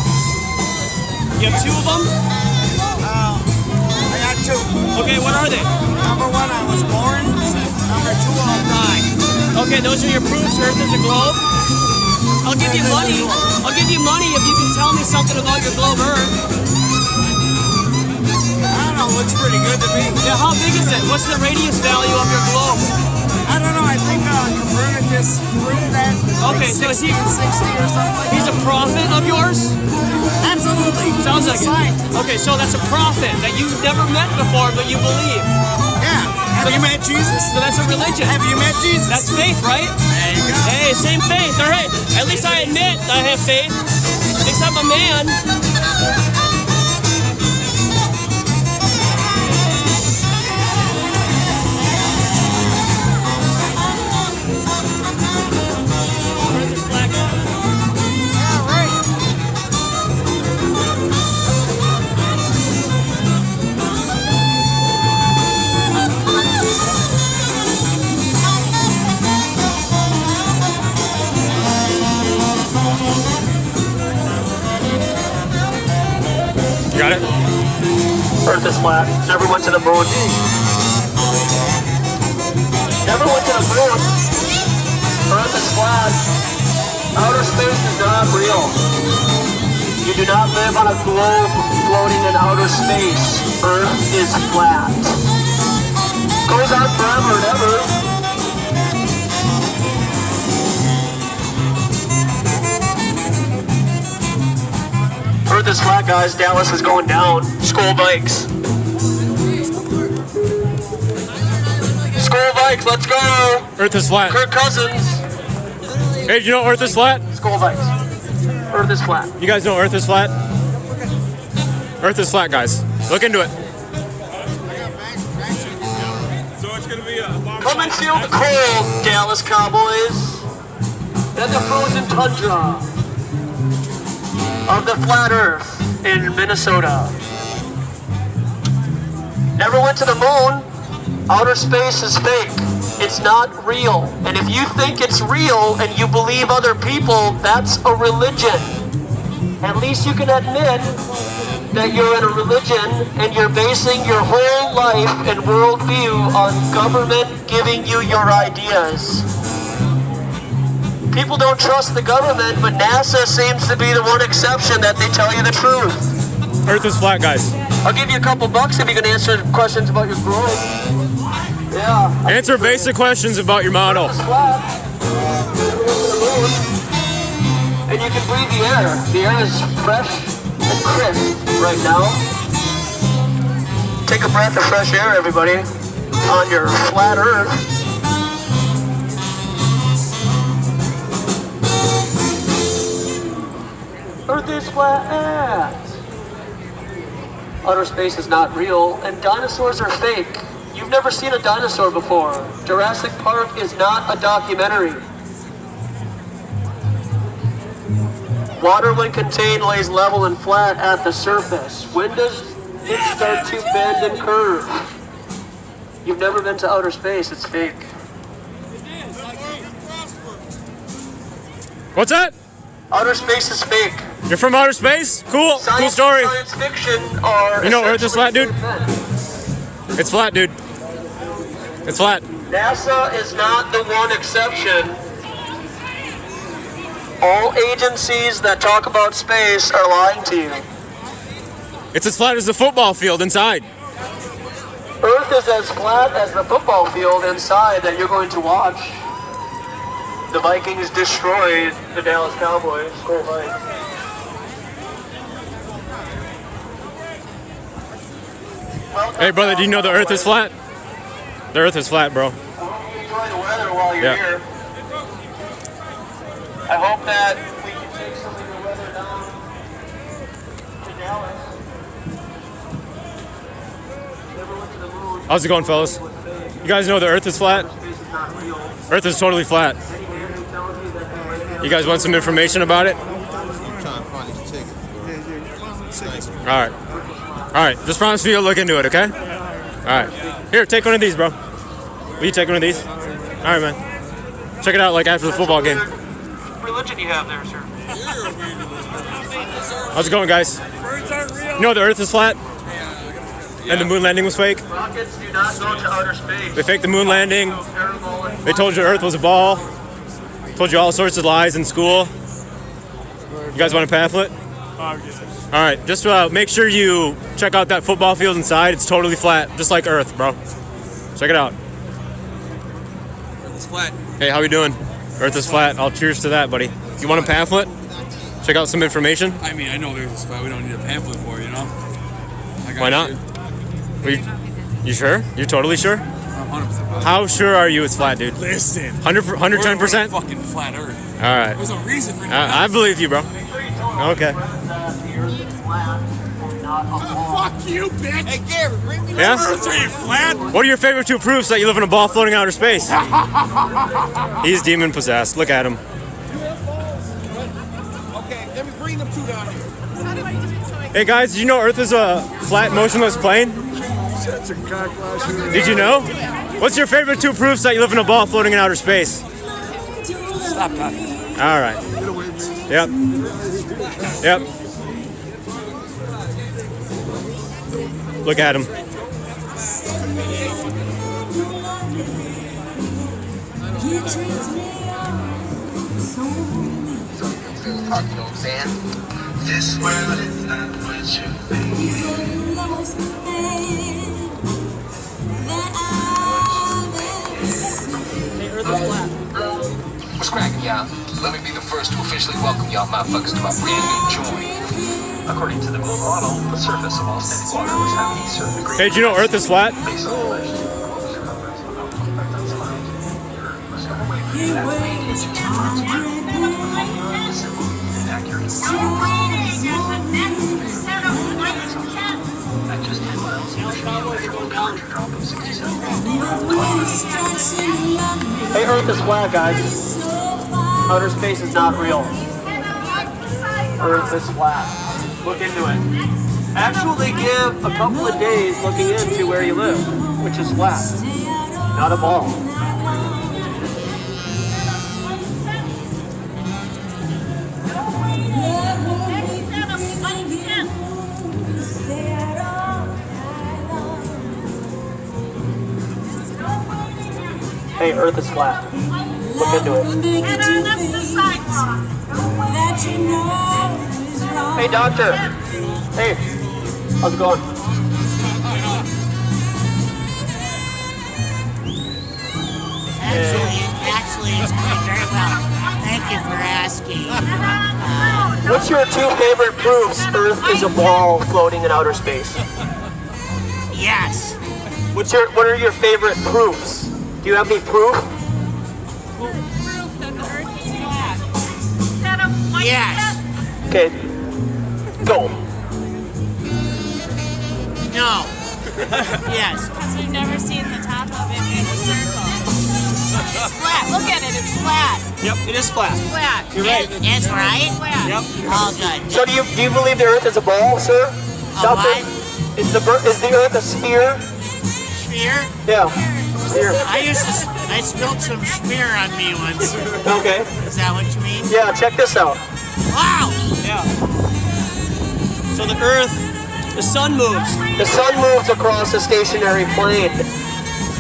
You have 2 of them? I got 2. Okay, what are they? Number 1, I was born. Number 2, I'll die. Okay, those are your proofs Earth is a globe? I'll give you money. I'll give you money if you can tell me something about your globe Earth. I don't know, looks pretty good to me. Yeah, how big is it? What's the radius value of your globe? I don't know, I think Copernicus proved that Okay, so is he- 1660 or something like He's a prophet of yours? that. Absolutely. Sounds like He's a scientist. it. Okay, so that's a prophet that you've never met before, but you believe. Yeah. Have you met Jesus? So that's a religion. Have you met Jesus? That's faith, right? There you go. Hey, same faith. All right. At least I admit I have faith. At least I'm a man. Where's this flag at? Yeah, right. You got it? Earth is flat. Never went to the moon. Never went to the moon. Earth is flat. Outer space is not real. You do not live on a globe floating in outer space. Earth is flat. Goes on forever and ever. Earth is flat, guys. Dallas is going down. School bikes. School bikes, let's go. Earth is flat. Kirk Cousins. Hey, do you know Earth is flat? School bikes. Earth is flat. You guys know Earth is flat? Earth is flat, guys. Look into it. So it's gonna be a long Come and feel the cold, Dallas Cowboys. And the frozen tundra of the flat earth in Minnesota. Never went to the moon. Outer space is fake. It's not real. And if you think it's real and you believe other people, that's a religion. At least you can admit that you're in a religion and you're basing your whole life and worldview on government giving you your ideas. People don't trust the government, but NASA seems to be the one exception that they tell you the truth. Earth is flat, guys. I'll give you a couple bucks if you can answer questions about your globe. Yeah. Answer basic questions about your model. It's flat. And you can breathe the air. The air is fresh and crisp right now. Take a breath of fresh air, everybody, on your flat earth. Earth is flat. Outer space is not real, and dinosaurs are fake. You've never seen a dinosaur before. Jurassic Park is not a documentary. Water, when contained, lays level and flat at the surface. When does it start to bend and curve? You've never been to outer space. It's fake. What's that? Outer space is fake. You're from outer space? Cool. Cool Science story. and science fiction are You know Earth is flat, dude? essentially It's flat, dude. It's flat. NASA is not the one exception. All agencies that talk about space are lying to you. It's as flat as a football field inside. Earth is as flat as the football field inside that you're going to watch. The Vikings destroyed the Dallas Cowboys. Go Vikes. Hey, brother, do you know the Earth is flat? The Earth is flat, bro. I hope you enjoy the weather while you're here. I hope that we can take some of the weather down to Dallas. Never went to the moon. How's it going, fellas? You guys know the Earth is flat? Earth is totally flat. You guys want some information about it? Alright. Alright, just promise me you'll look into it, okay? Alright. Here, take one of these, bro. Will you take one of these? Alright, man. Check it out like after the football game. What religion you have there, sir? How's it going, guys? You know the Earth is flat? And the moon landing was fake? Rockets do not go to outer space. They faked the moon landing. They told you Earth was a ball. Told you all sorts of lies in school. You guys want a pamphlet? Alright, just make sure you check out that football field inside. It's totally flat, just like Earth, bro. Check it out. It's flat. Hey, how we doing? Earth is flat. I'll cheers to that, buddy. You want a pamphlet? Check out some information? I mean, I know the Earth is flat. We don't need a pamphlet for it, you know? Why not? You sure? You totally sure? I'm 100% positive. How sure are you it's flat, dude? Listen. 110%? Fucking flat Earth. Alright. There's no reason for I believe you, bro. Okay. Fuck you, bitch! Hey, Gary, bring me Yeah? Earth ain't flat! What are your favorite two proofs that you live in a ball floating in outer space? He's demon possessed. Look at him. Okay, let me bring them two down here. Hey guys, did you know Earth is a flat, motionless plane? Did you know? What's your favorite two proofs that you live in a ball floating in outer space? Stop talking. All right. Yep. Yep. Look at him. This world is not what you think. What's cracking, y'all? Let me be the first to officially welcome y'all motherfuckers to my brand new joint. According to the moon model, the surface of all steady water was having a certain degree. Hey, did you know Earth is flat? Based on the legend, Hey, Earth is flat, guys. Outer space is not real. Earth is flat. Look into it. Actually give a couple of days looking into where you live, which is flat, not a ball. Hey, Earth is flat. Look into it. Hey, doctor. Hey, how's it going? Actually, it's going very well. Thank you for asking. What's your two favorite proofs Earth is a ball floating in outer space? Yes. What are your favorite proofs? Do you have any proof? Yes. Okay, go. No. Yes. Because we've never seen the top of it in a circle. It's flat. Look at it. It's flat. Yep, it is flat. It's flat. You're right. It's right? Flat. Yep. All good. So do you believe the Earth is a ball, sir? what? Is the Earth a sphere? Sphere? Yeah. Sphere. I spilled some smear on me once. Okay. Is that what you mean? Yeah, check this out. Wow! Yeah. So the Earth, the sun moves. The sun moves across a stationary plane.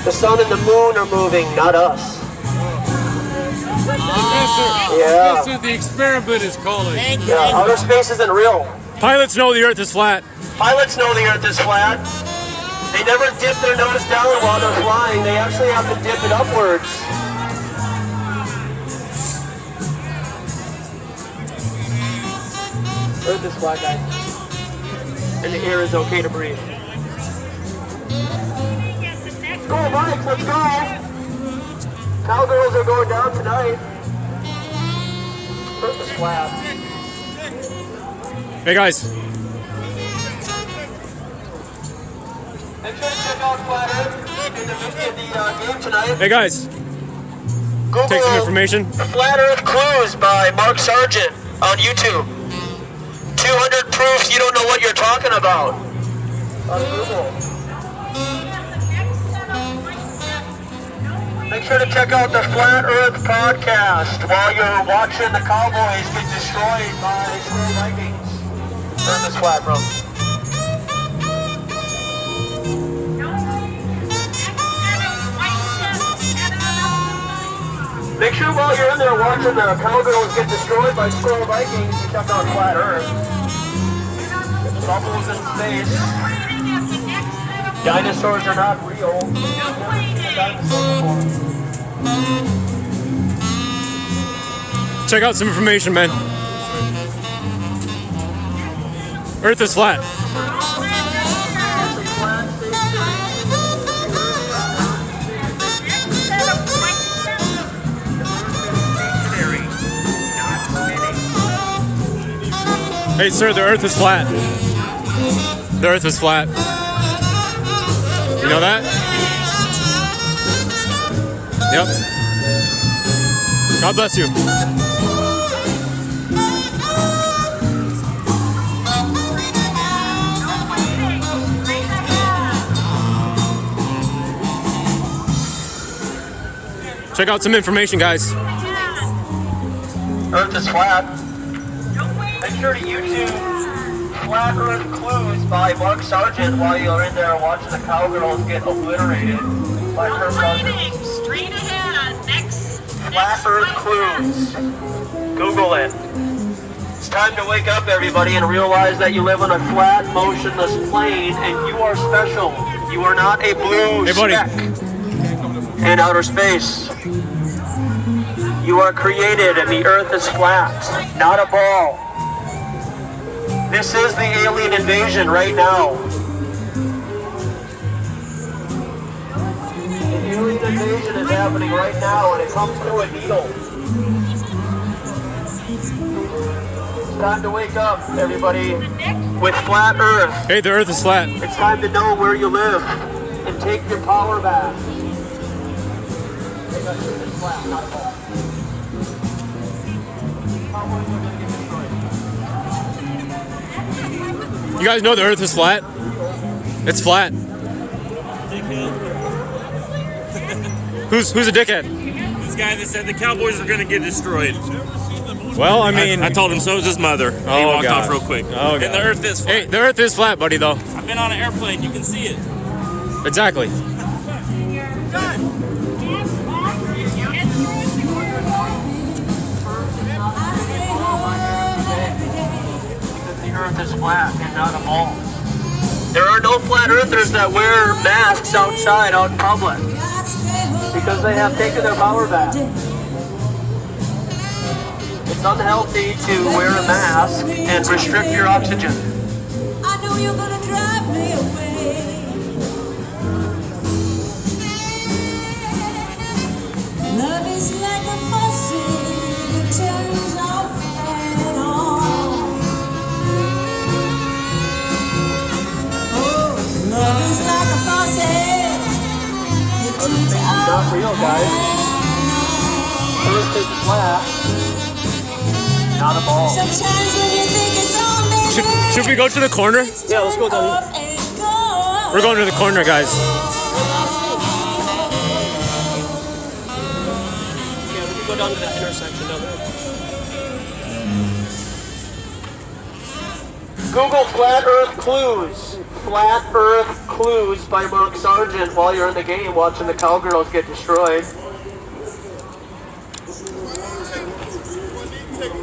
The sun and the moon are moving, not us. Yeah. Professor, the experiment is calling. Yeah, outer space isn't real. Pilots know the Earth is flat. Pilots know the Earth is flat. They never dip their nose down while they're flying. They actually have to dip it upwards. Earth is flat, guys. And the air is okay to breathe. Go, Mike, let's go. Cowgirls are going down tonight. Earth is flat. Hey guys. Make sure to check out Flat Earth in the game tonight. Hey guys. Google Take some information. Flat Earth Clues by Mark Sargent on YouTube. 200 proofs you don't know what you're talking about. On Google. Make sure to check out the Flat Earth podcast while you're watching the Cowboys get destroyed by the Vikings. Earth is flat, bro. Make sure while you're in there watching the Cowgirls get destroyed by Stirrup Vikings, you check out Flat Earth. Bubbles in space. Dinosaurs are not real. Check out some information, man. Earth is flat. Hey sir, the earth is flat. The earth is flat. You know that? Yep. God bless you. Check out some information, guys. Earth is flat. Make sure to YouTube Flat Earth Clues by Mark Sargent while you're in there watching the Cowgirls get obliterated by Kirk Cousins. Straight ahead. Next. Flat Earth Clues. Google it. It's time to wake up, everybody, and realize that you live on a flat, motionless plane, and you are special. You are not a blue speck in outer space. You are created, and the earth is flat, not a ball. This is the alien invasion right now. The alien invasion is happening right now, and it comes through a needle. It's time to wake up, everybody, with Flat Earth. Hey, the earth is flat. It's time to know where you live and take your power back. It's flat, not a ball. You guys know the earth is flat? It's flat. Who's a dickhead? This guy that said the Cowboys are going to get destroyed. Well, I mean... I told him so is his mother. He walked off real quick. Oh, and the earth is flat. Hey, the earth is flat, buddy, though. I've been on an airplane. You can see it. Exactly. The earth is flat and not a ball. There are no flat earthers that wear masks outside out in public because they have taken their power back. It's unhealthy to wear a mask and restrict your oxygen. I know you're gonna drive me away. Love is like a faucet that turns off and on. Oh, love is like a faucet that turns off. Not real, guys. Earth is flat, not a ball. Sometimes when you think it's all made, Should we go to the corner? Yeah, let's go down here. We're going to the corner, guys. Yeah, we can go down to that intersection down there. Google Flat Earth Clues. Flat Earth Clues by Mark Sargent while you're in the game watching the Cowgirls get destroyed.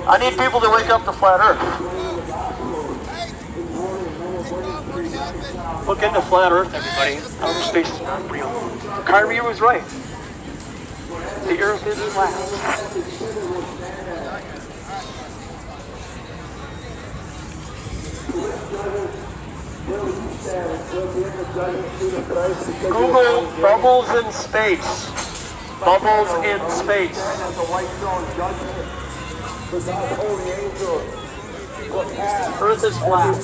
I need people to wake up to Flat Earth. Look into flat Earth, everybody. Outer space is not real. Kyrie was right. The Earth is flat. Google bubbles in space. Bubbles in space. Earth is flat.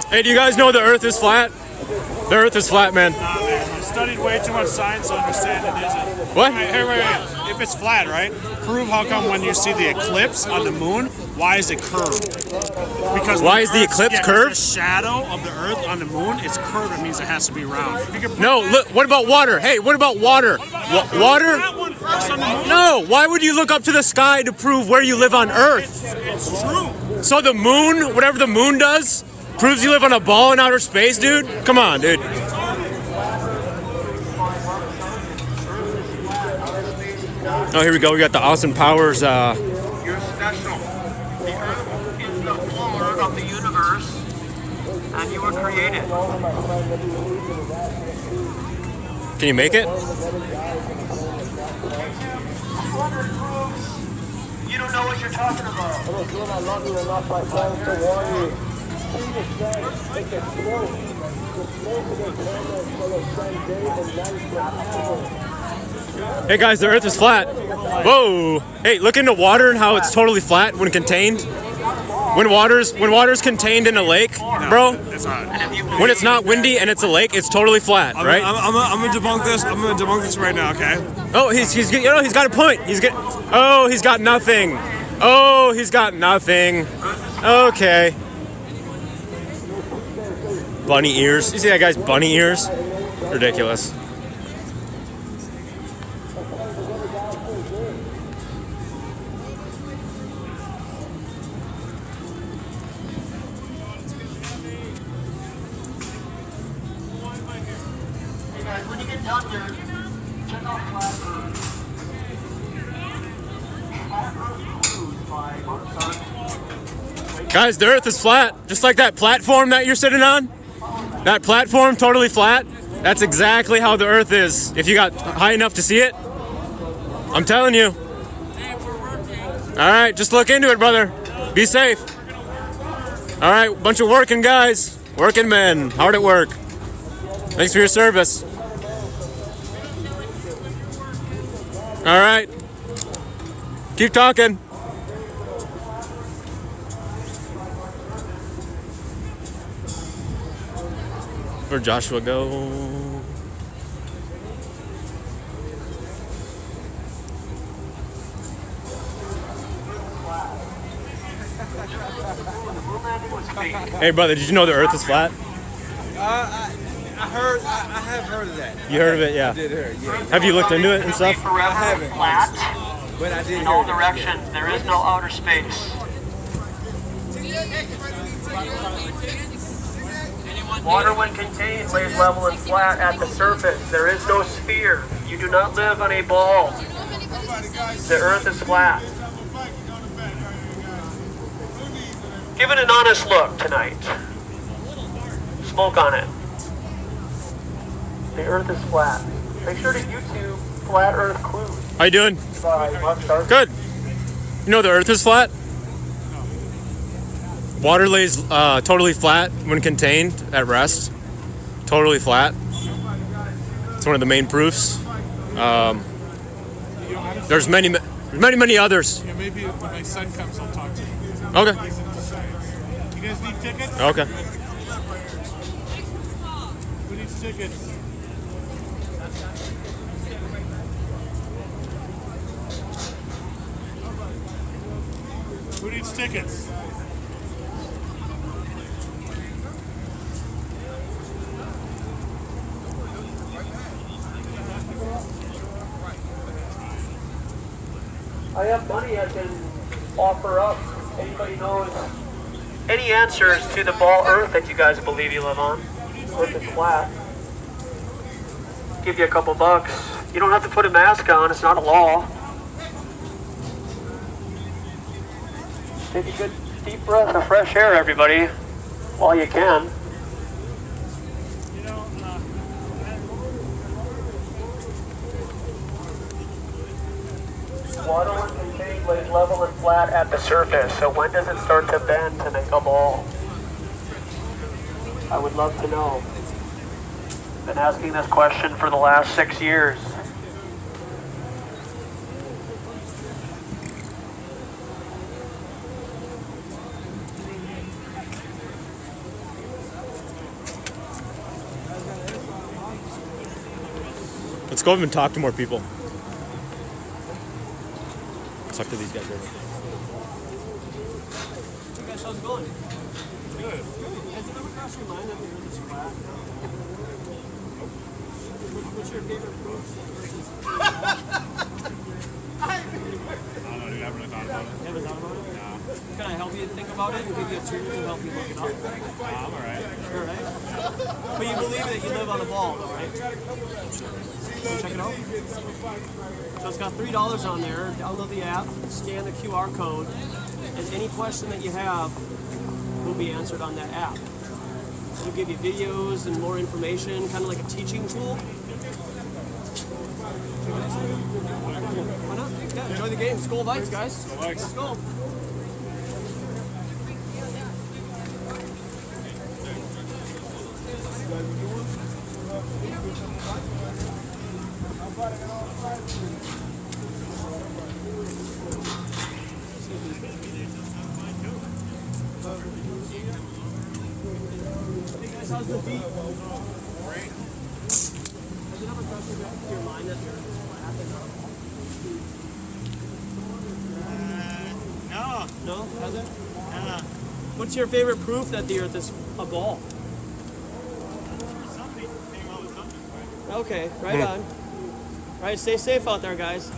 Hey, do you guys know the Earth is flat? The Earth is flat, man. Nah, man. You studied way too much science to understand it isn't. What? Wait. If it's flat, right? Prove how come when you see the eclipse on the moon, why is it curved? Because why is the eclipse curved? The shadow of the Earth on the moon is curved. It means it has to be round. No, look. What about water? Hey, what about water? Water? No. Why would you look up to the sky to prove where you live on Earth? It's true. So the moon, whatever the moon does, proves you live on a ball in outer space, dude? Come on, dude. Oh, here we go. We got the Austin Powers. You're special. The Earth is the floor of the universe, and you were created. Can you make it? You don't know what you're talking about. Hey guys, the Earth is flat. Whoa! Hey, look into water and how it's totally flat when contained. When water's contained in a lake, bro. It's not. When it's not windy and it's a lake, it's totally flat, right? I'm gonna debunk this. I'm gonna debunk this right now, okay? Oh, he's got a point. He's got nothing. Oh, he's got nothing. Okay. Bunny ears. You see that guy's bunny ears? Ridiculous. When you get done here, check out Flat Earth. Flat Earth Cruise by Mozart. Guys, the Earth is flat. Just like that platform that you're sitting on. That platform, totally flat. That's exactly how the Earth is. If you got high enough to see it. I'm telling you. Alright, just look into it, brother. Be safe. Alright, bunch of working guys. Working men. Hard at work. Thanks for your service. Alright. Keep talking. Where'd Joshua go? Hey brother, did you know the Earth is flat? I have heard of that. You heard of it, yeah. I did hear, yeah. Have you looked into it and stuff? I haven't. Flat. But I did In hear all it. directions. There is no outer space. Water, when contained, lays level and flat at the surface. There is no sphere. You do not live on a ball. The Earth is flat. Give it an honest look tonight. Smoke on it. The Earth is flat. Make sure to YouTube Flat Earth Cruise. How you doing? By Mark Sharp. Good. You know the Earth is flat? Water lays totally flat when contained at rest. Totally flat. It's one of the main proofs. There's many others. Yeah, maybe when my son comes, I'll talk to him. Okay. You guys need tickets? Okay. Who needs tickets? Who needs tickets? I have money I can offer up. Anybody knows any answers to the ball Earth that you guys believe you live on? Earth is flat. give you a couple bucks. You don't have to put a mask on, it's not a law. Take a good deep breath of fresh air, everybody, while you can. Water would contain lays level and flat at the surface, so when does it start to bend to make a ball? I would love to know. Been asking this question for the last 6 years. Let's go over and talk to more people. Let's talk to these guys. Hey guys, how's it going? Good. Has it ever crossed your mind that the Earth is flat? What's your favorite proof that the Earth is flat? I don't know, dude. I haven't really thought about it. You haven't thought about it? No. Can I help you think about it and give you a tool to help you look it up? I'm alright. You're alright? But you believe that you live on a ball, though, right? Check it out. So it's got $3 on there. Download the app, scan the QR code, and any question that you have will be answered on that app. It'll give you videos and more information, kind of like a teaching tool. Why not? Yeah, enjoy the game. Skol Vikes, guys. Skol Vikes. Let's go. Hey guys, how's the beat? Great. Has it ever crossed your mind that the Earth is flat? No. No? Has it? What's your favorite proof that the Earth is a ball? Okay, right on. Right, stay safe out there, guys.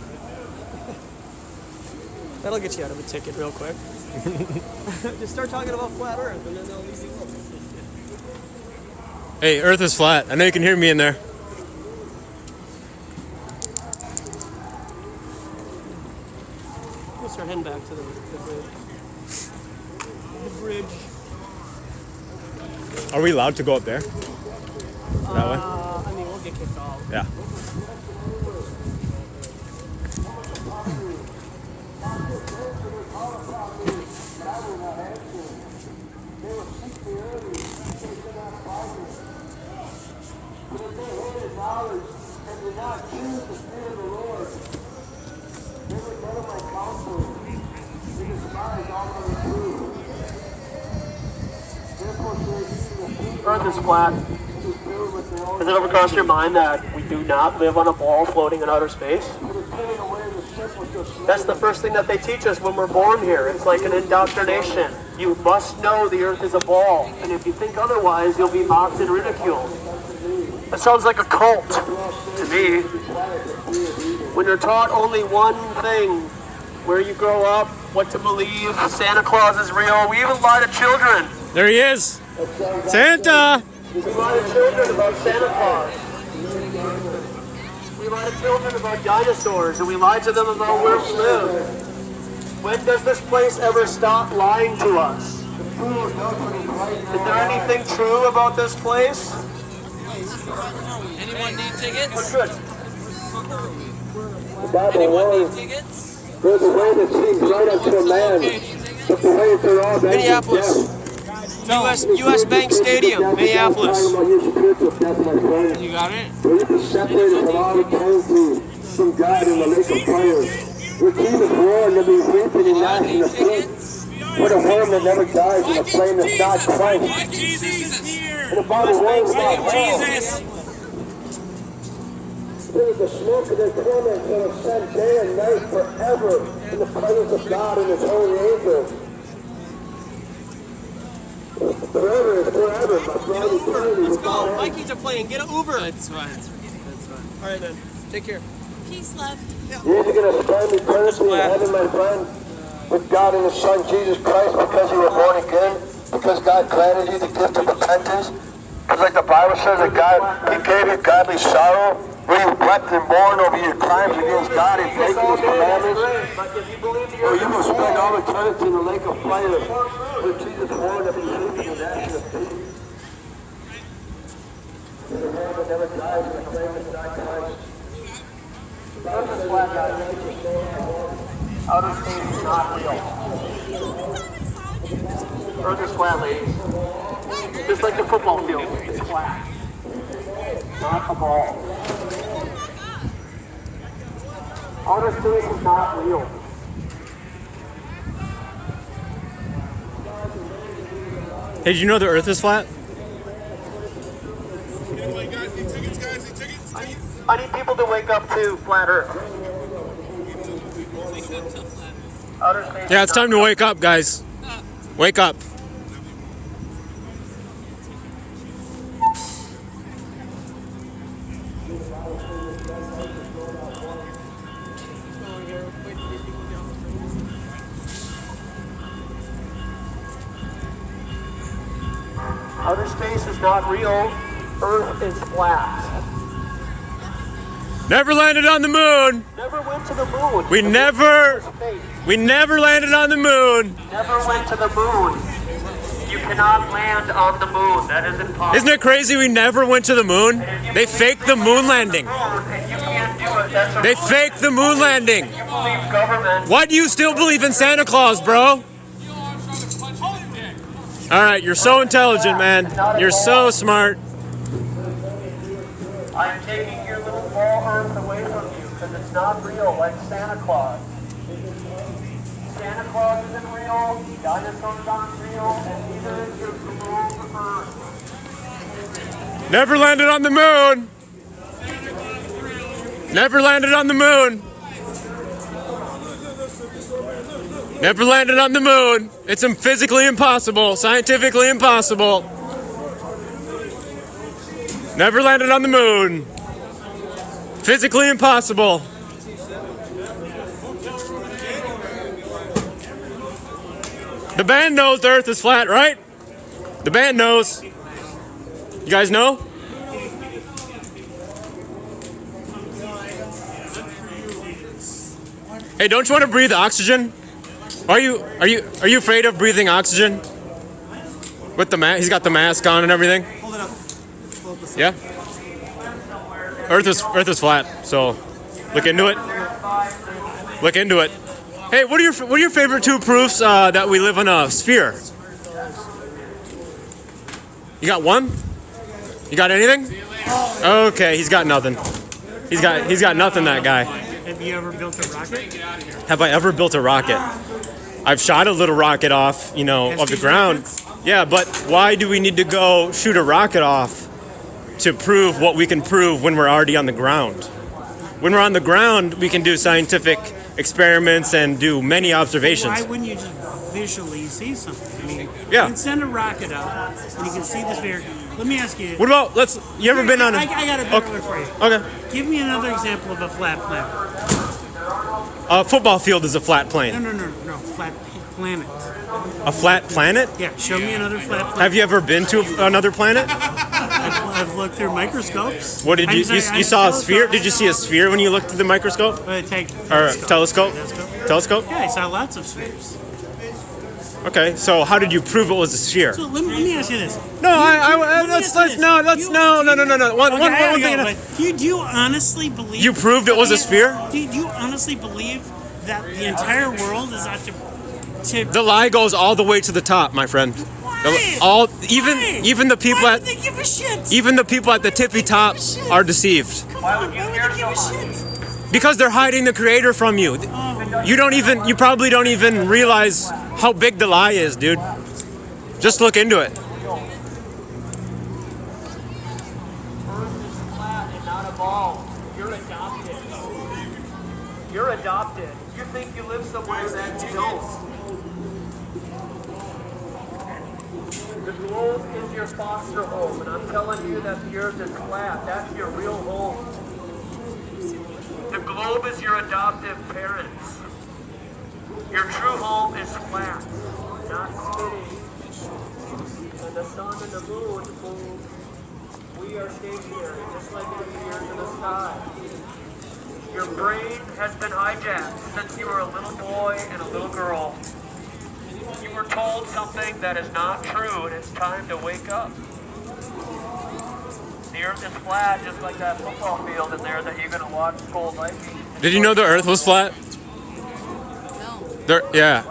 That'll get you out of a ticket real quick. Just start talking about flat Earth, and then they'll leave you alone. Hey, Earth is flat. I know you can hear me in there. We'll start heading back to the bridge. Are we allowed to go up there? That way? I mean, we'll get kicked off. Yeah. Earth is flat. Has it ever crossed your mind that we do not live on a ball floating in outer space? That's the first thing that they teach us when we're born here. It's like an indoctrination. You must know the Earth is a ball, and if you think otherwise, you'll be mocked and ridiculed. That sounds like a cult to me. When you're taught only one thing, where you grow up, what to believe, Santa Claus is real, we even lie to children. There he is. Santa! We lie to children about Santa Claus. We lie to children about dinosaurs, and we lie to them about where we live. When does this place ever stop lying to us? Is there anything true about this place? Anyone need tickets? We're good. Anyone need tickets? There's a way that seems right unto a man, but the way to all men is Minneapolis. US Bank Stadium, Minneapolis. You got it? Where you be separated from all eternity from God in the lake of fire. Your team is war and there'll be weeping and gnashing of teeth. For the worm that never dies and the flame that's not quenched. And the bottom worm's not hell. There is the smoke of their torment that will ascend day and night forever in the presence of God and His holy angels. Forever is forever, my brother. Let's go. Vikings are playing. Get an Uber. That's right. That's right. All right, then. Take care. Peace, love. You're either going to spend eternity in heaven, my friend, with God and His Son, Jesus Christ, because you were born again, because God granted you the gift of repentance. Because like the Bible says that God, He gave you godly sorrow, where you wept and born over your crimes against God and breaking His commandments. Or you will spend all eternity in the lake of fire where Jesus warned of His sleeping and ashes of peace. The man that never dies and the flame is not Christ. Outer space is not real. Earth is flat, ladies. Just like the football field, it's flat. Not a ball. Outer space is not real. Hey, did you know the Earth is flat? I need people to wake up to flat Earth. Outer space. Yeah, it's time to wake up, guys. Wake up. Outer space is not real. Earth is flat. Never landed on the moon. Never went to the moon. We never landed on the moon. Never went to the moon. You cannot land on the moon. That is impossible. Isn't it crazy we never went to the moon? They faked the moon landing. They faked the moon landing. Why do you still believe in Santa Claus, bro? Alright, you're so intelligent, man. You're so smart. I'm taking your little ball Earth away from you because it's not real like Santa Claus. Santa Claus isn't real, dinosaurs aren't real, and neither is your globe Earth. Never landed on the moon. Never landed on the moon. Never landed on the moon. It's physically impossible, scientifically impossible. Never landed on the moon. Physically impossible. The band knows the Earth is flat, right? The band knows. You guys know? Hey, don't you want to breathe oxygen? Are you afraid of breathing oxygen? With the mask, he's got the mask on and everything. Hold it up. Yeah. Earth is flat, so look into it. Look into it. Hey, what are your favorite two proofs that we live on a sphere? You got one? You got anything? Okay, he's got nothing. He's got nothing, that guy. Have you ever built a rocket? Have I ever built a rocket? I've shot a little rocket off, of the ground. Yeah, but why do we need to go shoot a rocket off to prove what we can prove when we're already on the ground? When we're on the ground, we can do scientific experiments and do many observations. Why wouldn't you just visually see something? I mean, Yeah. you can send a rocket up and you can see the sphere. Let me ask you. What about, you ever been on a... I got a better one for you. Okay. Give me another example of a flat planet. A football field is a flat plane. No, flat planet. A flat planet? Yeah, show me another flat planet. Have you ever been to another planet? I've looked through microscopes. What did you saw a sphere? Did you see a sphere when you looked through the microscope? Telescope? Telescope? Yeah, I saw lots of spheres. Okay, so how did you prove it was a sphere? So let me ask you this. No, let's no. One thing. Do you honestly believe you proved it was a sphere? Do you honestly believe that the entire world is out to The lie goes all the way to the top, my friend. Even the people Why would they give a shit? even the people at the tippy top are deceived. Why would they give a shit? Because they're hiding the creator from you. You probably don't even realize how big the lie is, dude. Just look into it. Earth is flat and not a ball. You're adopted. You're adopted. You think you live somewhere that you don't. The globe is your foster home, and I'm telling you that the earth is flat. That's your real home. The globe is your adoptive parents. Your true home is flat, not spinning. And the sun and the moon move. We we are stationary, just like it appears in the sky. Your brain has been hijacked since you were a little boy and a little girl. You were told something that is not true, and it's time to wake up. The earth is flat, just like that football field in there that you're going to watch Gold Vikings. Did you know the Earth was flat? No. Yeah.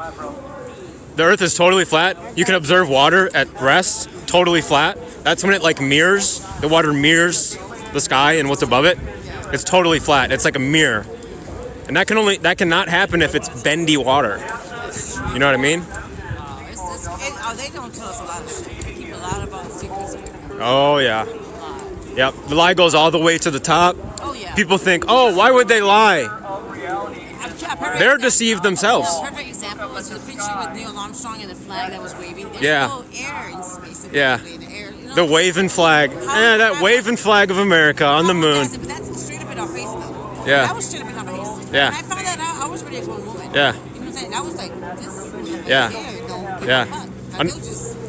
The Earth is totally flat. You can observe water at rest, totally flat. That's when it like mirrors, the water mirrors the sky and what's above it. It's totally flat. It's like a mirror. And that cannot happen if it's bendy water. You know what I mean? They don't tell us a lot of shit. They keep a lot about secrets. Oh yeah. Yep. The lie goes all the way to the top. Oh yeah. People think, oh, why would they lie? They're deceived themselves. A perfect example was the picture with Neil Armstrong and the flag that was waving. There's no air in space. Yeah. In the air, you know? The waving flag. That waving flag of America on the moon. But that's straight up in our face, though. Yeah. That was straight up in our face. Yeah. When I found that out, I was ready to go woman. Yeah. You know what I'm saying? I was like, this. Yeah. Yeah.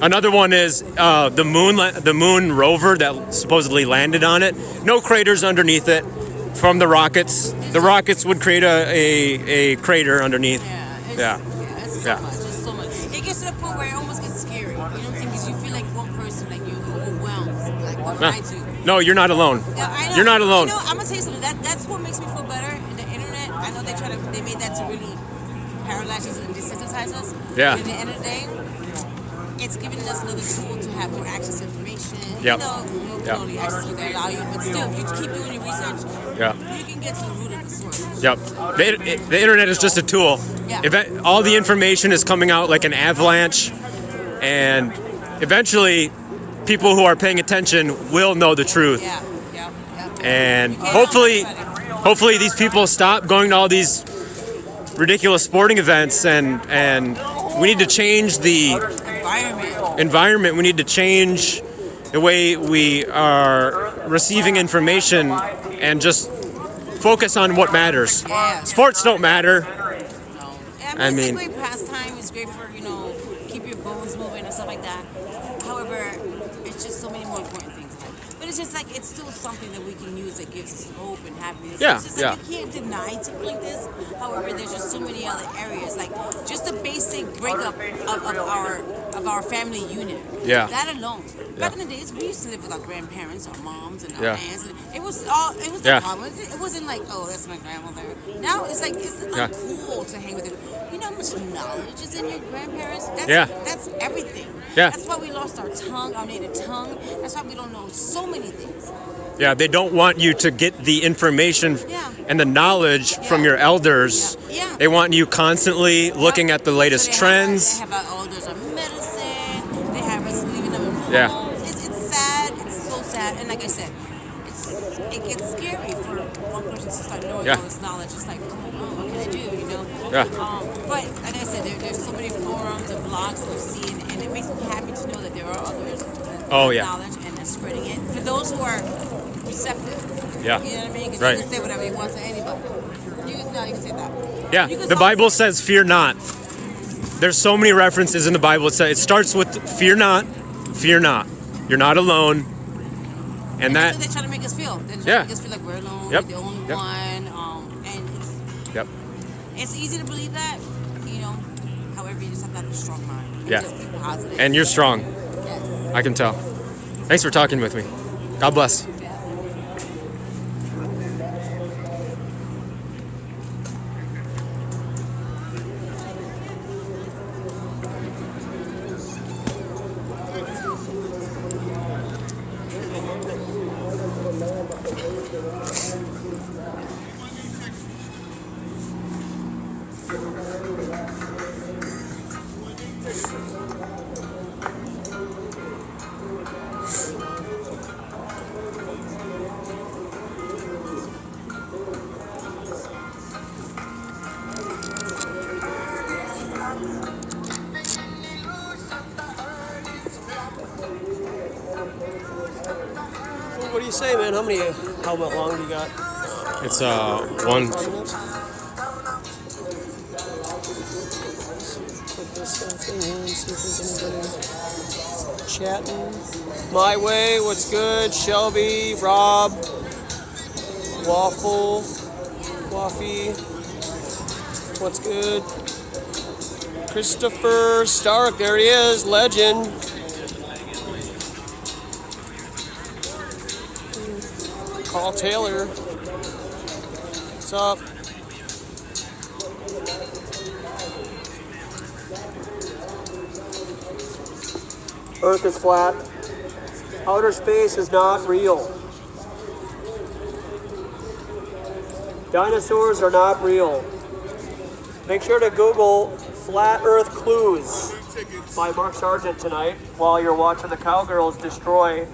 Another one is the moon rover that supposedly landed on it. No craters underneath it from the rockets. The rockets would create a crater underneath. Yeah. It's so much. It gets to the point where it almost gets scary. You know what I'm saying? Because you feel like one person, like you're overwhelmed. Like what can I do? No, you're not alone. Yeah, I know. You're not alone. You know, I'm gonna tell you something. That's what makes me feel better. The internet. I know they made that to really paralyze us and desensitize us. Yeah. But at the end of the day, it's giving us another tool to have more access to information. Yep. You know, only access to that allow you, but still, you keep doing your research. Yeah. You can get to the root of the source. Yep. The internet is just a tool. Yeah. All the information is coming out like an avalanche, and eventually, people who are paying attention will know the truth. Yeah. And hopefully, these people stop going to all these ridiculous sporting events, and we need to change the environment. We need to change the way we are receiving information and just focus on what matters. Yeah. Sports don't matter. I mean, it's a great pastime. It's great for, keep your bones moving and stuff like that. However, it's just so many more important things. But it's just like, it's still something that we can use that gives us hope and happiness. Yeah, it's just like you can't deny something like this. However, there's just so many other areas. Like, just the basic breakup of our family unit. Yeah. That alone. Back in the days, we used to live with our grandparents, our moms, and our aunts. And it was no problem. It wasn't like, oh, that's my grandmother. Now it's like, it's uncool to hang with them. You know how much knowledge is in your grandparents? That's everything. Yeah. That's why we lost our tongue, our native tongue. That's why we don't know so many things. Yeah, they don't want you to get the information and the knowledge from your elders. Yeah. They want you constantly looking at the latest trends. They have our elders on medicine. They have us leaving them in homes. Yeah. It's sad. It's so sad. And like I said, it gets scary for one person to start knowing all this knowledge. It's like, oh my God, what can I do? Yeah. But like I said, there's so many forums and blogs that you see, and it makes me happy to know that there are others that have knowledge and are spreading it. For those who are receptive. Yeah. You know what I mean? Because you can say whatever you want to anybody. You can say that. Yeah. The Bible says, "Fear not." There's so many references in the Bible. It starts with "Fear not, fear not." You're not alone. And that they try to make us feel. They try to make us feel like we're alone. We're the only one. And it's easy to believe that. However, you just have to have a strong mind. Yeah. Just be positive. And you're strong. Yes. I can tell. Thanks for talking with me. God bless. What do you say, man? How long do you got? It's one. this stuff in here and see if there's anybody chatting. My Way, what's good? Shelby, Rob, Waffle, Waffy, what's good? Christopher Stark, there he is, legend. Paul Taylor, what's up? Earth is flat. Outer space is not real. Dinosaurs are not real. Make sure to Google Flat Earth Clues by Mark Sargent tonight while you're watching the Cowgirls destroy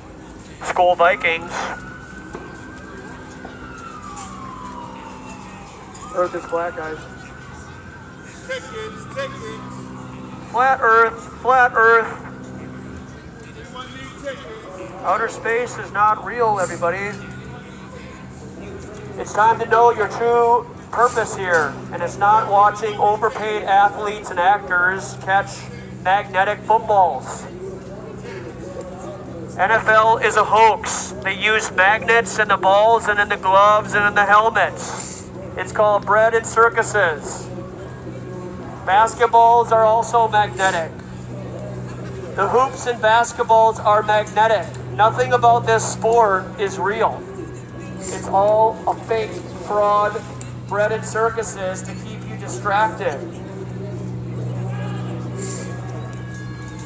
Skull Vikings. Earth is flat, guys. Flat Earth, flat Earth. Outer space is not real, everybody. It's time to know your true purpose here, and it's not watching overpaid athletes and actors catch magnetic footballs. NFL is a hoax. They use magnets in the balls and in the gloves and in the helmets. It's called bread in circuses. Basketballs are also magnetic. The hoops in basketballs are magnetic. Nothing about this sport is real. It's all a fake, fraud, bread in circuses to keep you distracted.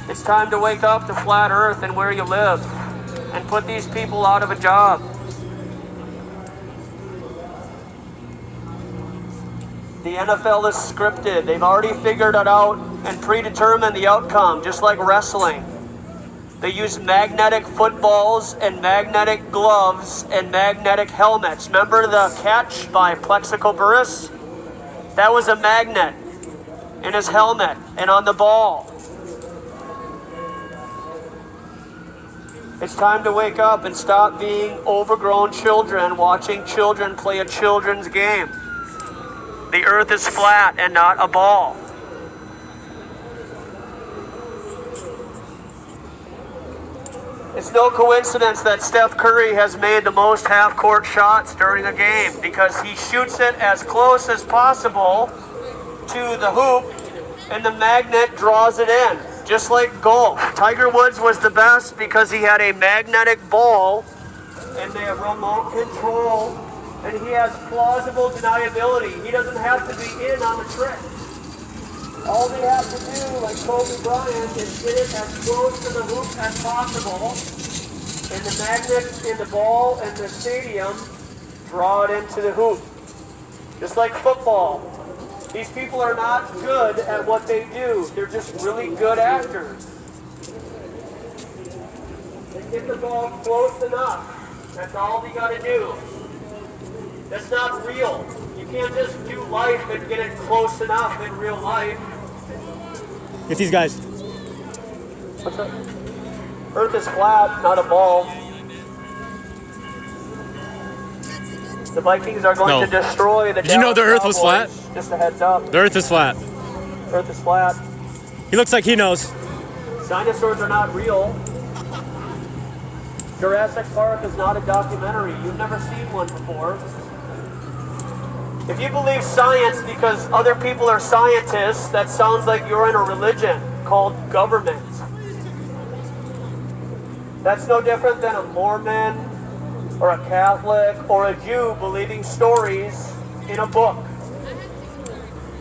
It's time to wake up to flat Earth and where you live and put these people out of a job. The NFL is scripted. They've already figured it out and predetermined the outcome, just like wrestling. They use magnetic footballs and magnetic gloves and magnetic helmets. Remember the catch by Plexico Burress? That was a magnet in his helmet and on the ball. It's time to wake up and stop being overgrown children watching children play a children's game. The earth is flat and not a ball. It's no coincidence that Steph Curry has made the most half-court shots during a game because he shoots it as close as possible to the hoop and the magnet draws it in, just like golf. Tiger Woods was the best because he had a magnetic ball and they have remote control and he has plausible deniability. He doesn't have to be in on the trick. All they have to do, like Kobe Bryant, is get it as close to the hoop as possible, and the magnet in the ball and the stadium draw it into the hoop. Just like football. These people are not good at what they do. They're just really good actors. They get the ball close enough. That's all they got to do. That's not real. You can't just do life and get it close enough in real life. Get these guys. What's up? Earth is flat, not a ball. The Vikings are going to destroy the Did you know the Earth was flat? Just a heads up. The Earth is flat. Earth is flat. He looks like he knows. Dinosaurs are not real. Jurassic Park is not a documentary. You've never seen one before. If you believe science because other people are scientists, that sounds like you're in a religion called government. That's no different than a Mormon or a Catholic or a Jew believing stories in a book.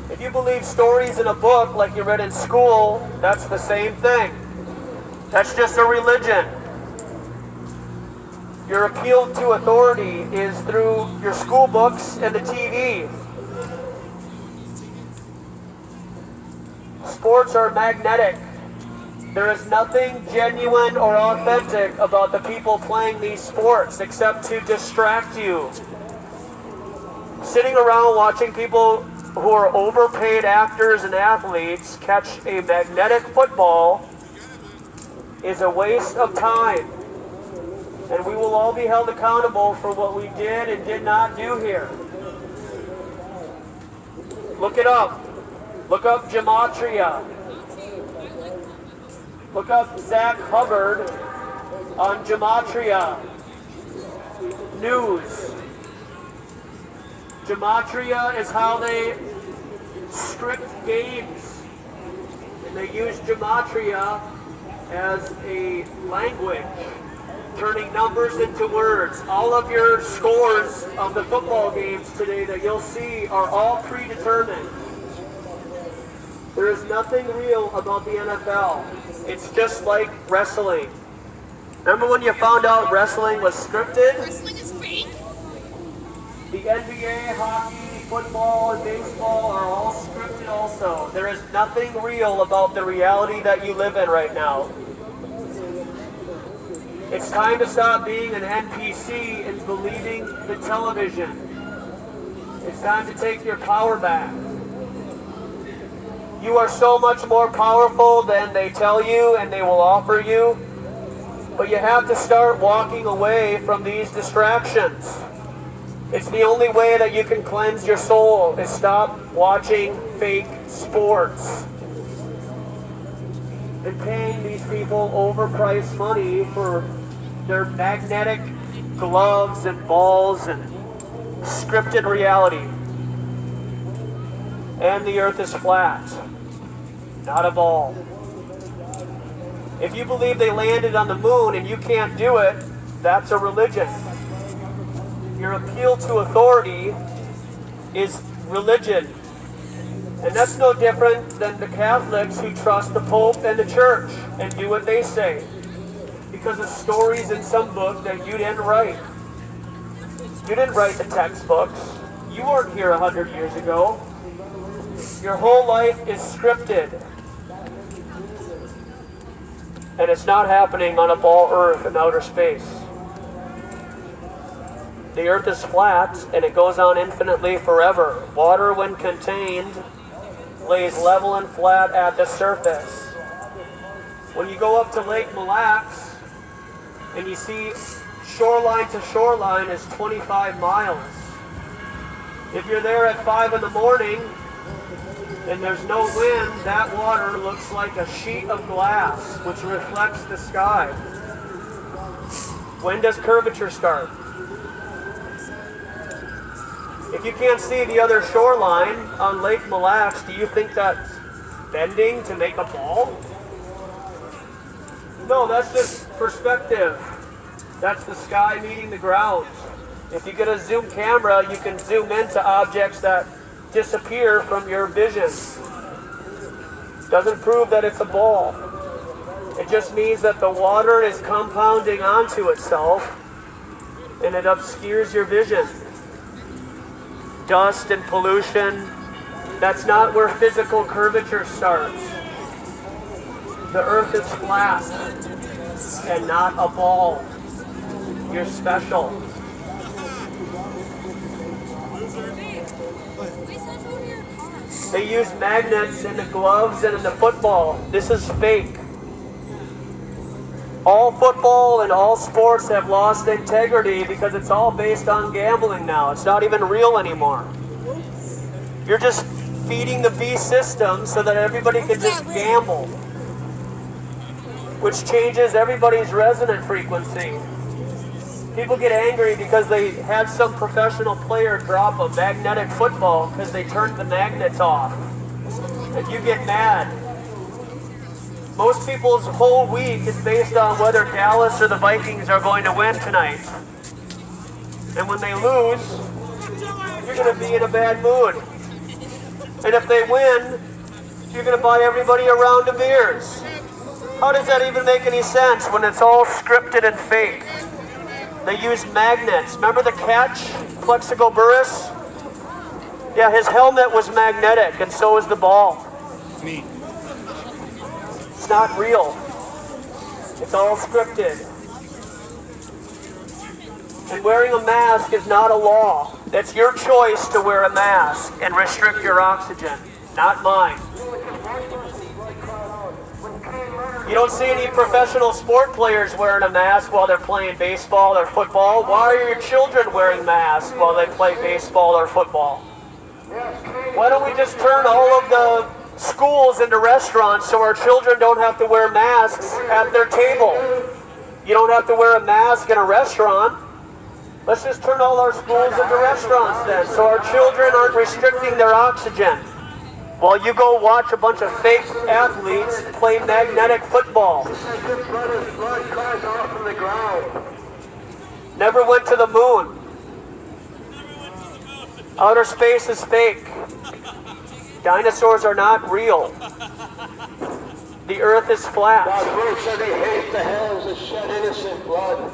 If you believe stories in a book like you read in school, that's the same thing. That's just a religion. Your appeal to authority is through your school books and the TV. Sports are magnetic. There is nothing genuine or authentic about the people playing these sports except to distract you. Sitting around watching people who are overpaid actors and athletes catch a magnetic football is a waste of time. And we will all be held accountable for what we did and did not do here. Look it up. Look up gematria. Look up Zach Hubbard on Gematria. News. Gematria is how they script games. And they use Gematria as a language, turning numbers into words. All of your scores of the football games today that you'll see are all predetermined. There is nothing real about the NFL. It's just like wrestling. Remember when you found out wrestling was scripted? Wrestling is fake. The NBA, hockey, football, and baseball are all scripted also. There is nothing real about the reality that you live in right now. It's time to stop being an NPC and believing the television. It's time to take your power back. You are so much more powerful than they tell you and they will offer you. But you have to start walking away from these distractions. It's the only way that you can cleanse your soul, is stop watching fake sports and paying these people overpriced money for their magnetic gloves and balls and scripted reality. And the earth is flat, not a ball. If you believe they landed on the moon and you can't do it, that's a religion. Your appeal to authority is religion. And that's no different than the Catholics who trust the Pope and the Church and do what they say because of stories in some book that you didn't write. You didn't write the textbooks. You weren't here 100 years ago. Your whole life is scripted. And it's not happening on a ball earth in outer space. The earth is flat and it goes on infinitely forever. Water, when contained, lays level and flat at the surface. When you go up to Lake Mille Lacs and you see shoreline to shoreline is 25 miles. If you're there at 5 in the morning and there's no wind, that water looks like a sheet of glass which reflects the sky. When does curvature start? If you can't see the other shoreline on Lake Mille Lacs, do you think that's bending to make a ball? No, that's just perspective. That's the sky meeting the ground. If you get a zoom camera, you can zoom into objects that disappear from your vision. Doesn't prove that it's a ball. It just means that the water is compounding onto itself and it obscures your vision. Dust and pollution, that's not where physical curvature starts. The earth is flat and not a ball. You're special. They use magnets in the gloves and in the football. This is fake. All football and all sports have lost integrity because it's all based on gambling now. It's not even real anymore. You're just feeding the beast system so that everybody can just gamble, which changes everybody's resonant frequency. People get angry because they had some professional player drop a magnetic football because they turned the magnets off. And you get mad. Most people's whole week is based on whether Dallas or the Vikings are going to win tonight. And when they lose, you're going to be in a bad mood. And if they win, you're going to buy everybody a round of beers. How does that even make any sense when it's all scripted and fake? They use magnets. Remember the catch, Plexico Burris? Yeah, his helmet was magnetic, and so is the ball. Neat. It's not real. It's all scripted. And wearing a mask is not a law. That's your choice to wear a mask and restrict your oxygen, not mine. You don't see any professional sport players wearing a mask while they're playing baseball or football. Why are your children wearing masks while they play baseball or football? Why don't we just turn all of the schools into restaurants so our children don't have to wear masks at their table. You don't have to wear a mask in a restaurant. Let's just turn all our schools into restaurants then, so our children aren't restricting their oxygen. While you go watch a bunch of fake athletes play magnetic football. Never went to the moon. Outer space is fake. Dinosaurs are not real. The earth is flat. God's word said he hates the hands that shed innocent blood.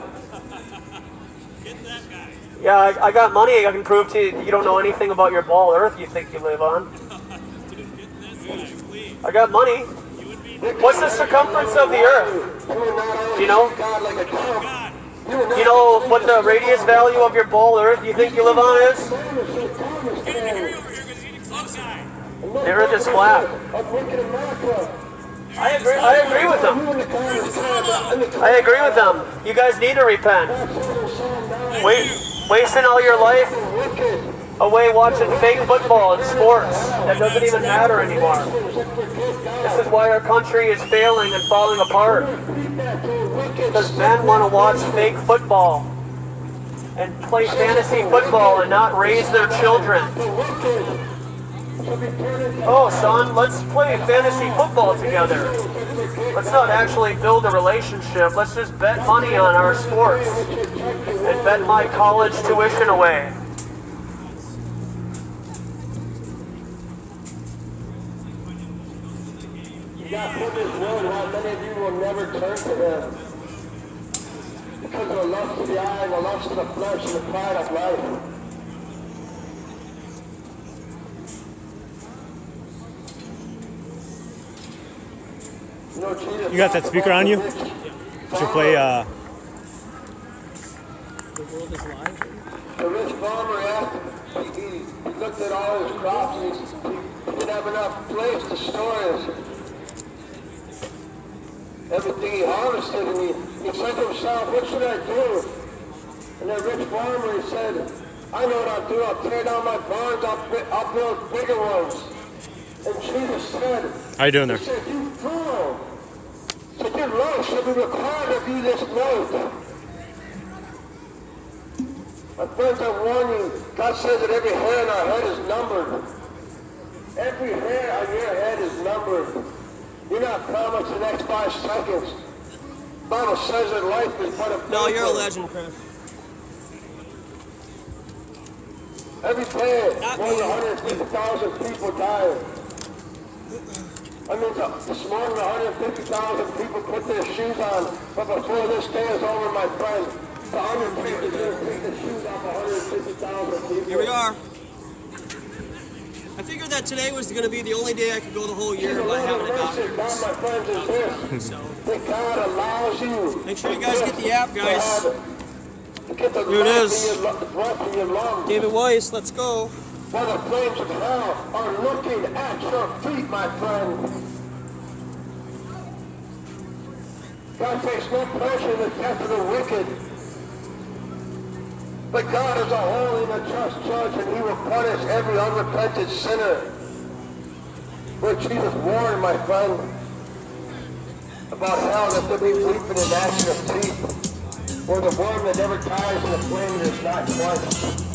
Yeah, I got money I can prove to you. You don't know anything about your ball earth you think you live on. I got money. What's the circumference of the earth? Do you know? Do you know what the radius value of your ball earth you think you live on is? The earth is flat. I agree with them. I agree with them. You guys need to repent. Wasting all your life away watching fake football and sports that doesn't even matter anymore. This is why our country is failing and falling apart. Because men want to watch fake football and play fantasy football and not raise their children. Oh, son, let's play fantasy football together. Let's not actually build a relationship. Let's just bet money on our sports and bet my college tuition away. God put this word while many of you will never turn to him. Because of the lust of the eye, the lust of the flesh, and the pride of life. You got that speaker on you? To play, The rich farmer, he looked at all his crops and he didn't have enough place to store everything he harvested, and he said to himself, what should I do? And the rich farmer, he said, I know what I'll do. I'll tear down my barns, I'll build bigger ones. And Jesus said, how you doing there? He said, you fool. So your life shall be required of you this night. My friends, I warn you, God says that every hair on our head is numbered. Every hair on your head is numbered. You're not promised the next 5 seconds. The Bible says that life is but a... No, you're a legend, Chris. Every day, more than 150,000 people die. I mean, this morning, 150,000 people put their shoes on, but before this day is over, my friend, the 150 is going to take the shoes off 150,000 people. Here we are. I figured that today was going to be the only day I could go the whole year by having a doctor. My friends, is this. That God allows you. Make sure you guys get the app, guys. Here it is. David Weiss, let's go. While the flames of hell are looking at your feet, my friend. God takes no pleasure in the death of the wicked. But God is a holy and a just judge, and he will punish every unrepentant sinner. Where Jesus warned, my friend, about hell, that there be weeping and gnashing of teeth, or the worm that never tires in the flame that is not quenched.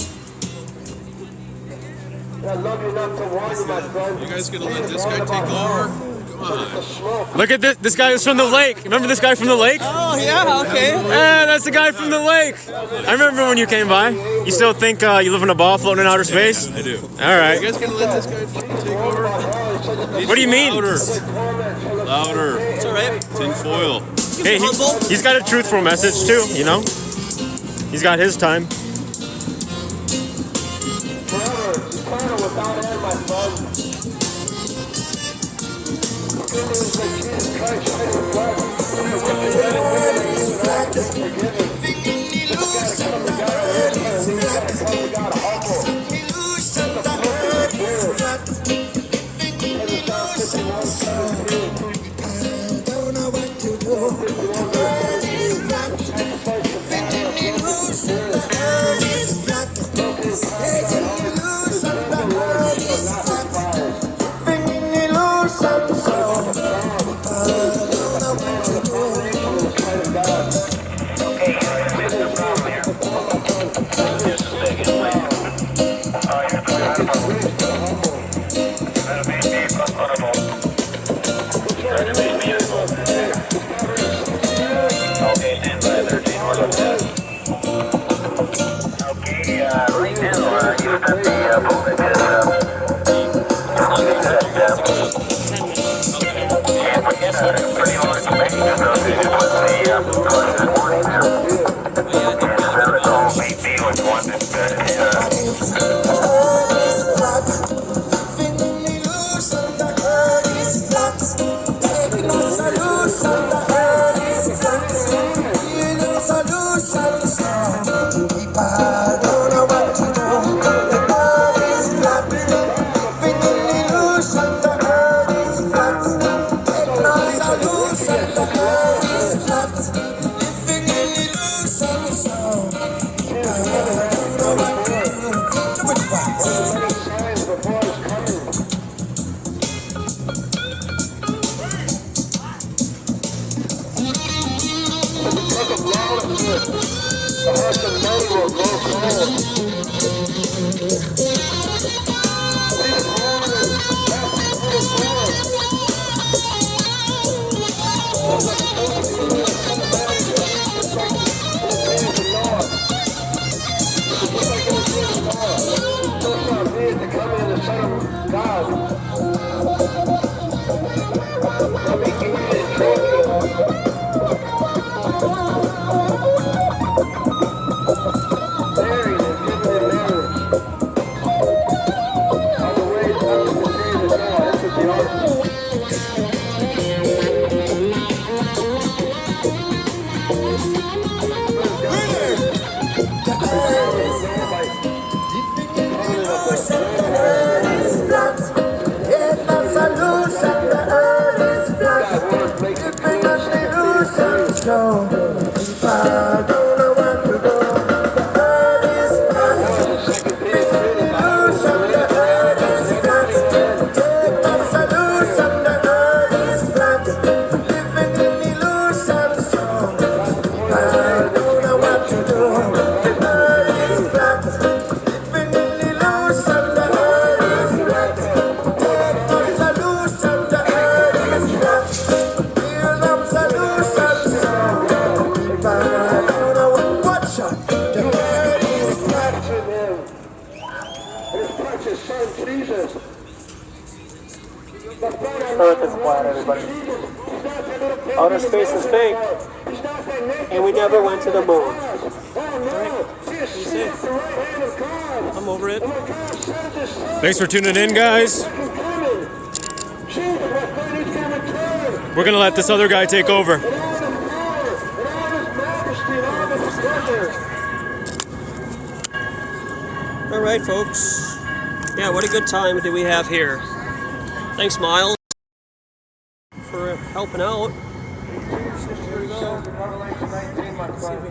I love you enough to warn you, my friend. You guys gonna let this guy take over? Come on. Look at this. This guy is from the lake. Remember this guy from the lake? Oh, yeah, okay. Yeah, that's the guy from the lake. I remember when you came by. You still think you live in a ball floating in outer space? I do. All right. You guys gonna let this guy fucking take over? What do you mean? Louder. Louder. It's all right. Tin foil. Hey, he's got a truthful message too, you know? He's got his time. Without end, my son. The good news that Jesus Christ shed his blood. You gotta come to God and you gotta come to God humble. The perfect spirit. And it's Psalm 51:17. Don't know what to do. stand by 13, we're looking at. Okay, right now, you've got the voltage is and we get a pretty large range associated with the warning there. And as I recall, BP was one that Earth is flat, everybody. Outer space is fake, and we never went to the moon. Alright, what do you say? I'm over it. Thanks for tuning in, guys. We're gonna let this other guy take over. Alright, folks. Yeah, what a good time did we have here. Thanks, Miles, for helping out. Here we go. Revelation 19, my friend.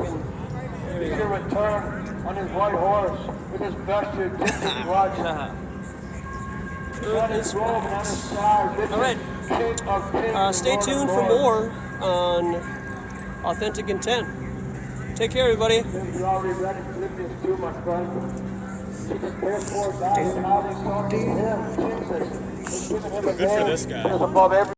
He's going to return on his white horse with his vesture dipped in blood. Alright. Stay tuned for more on Authentic Intent. Take care, everybody. You already read Philippians 2, my friend. Good for this guy.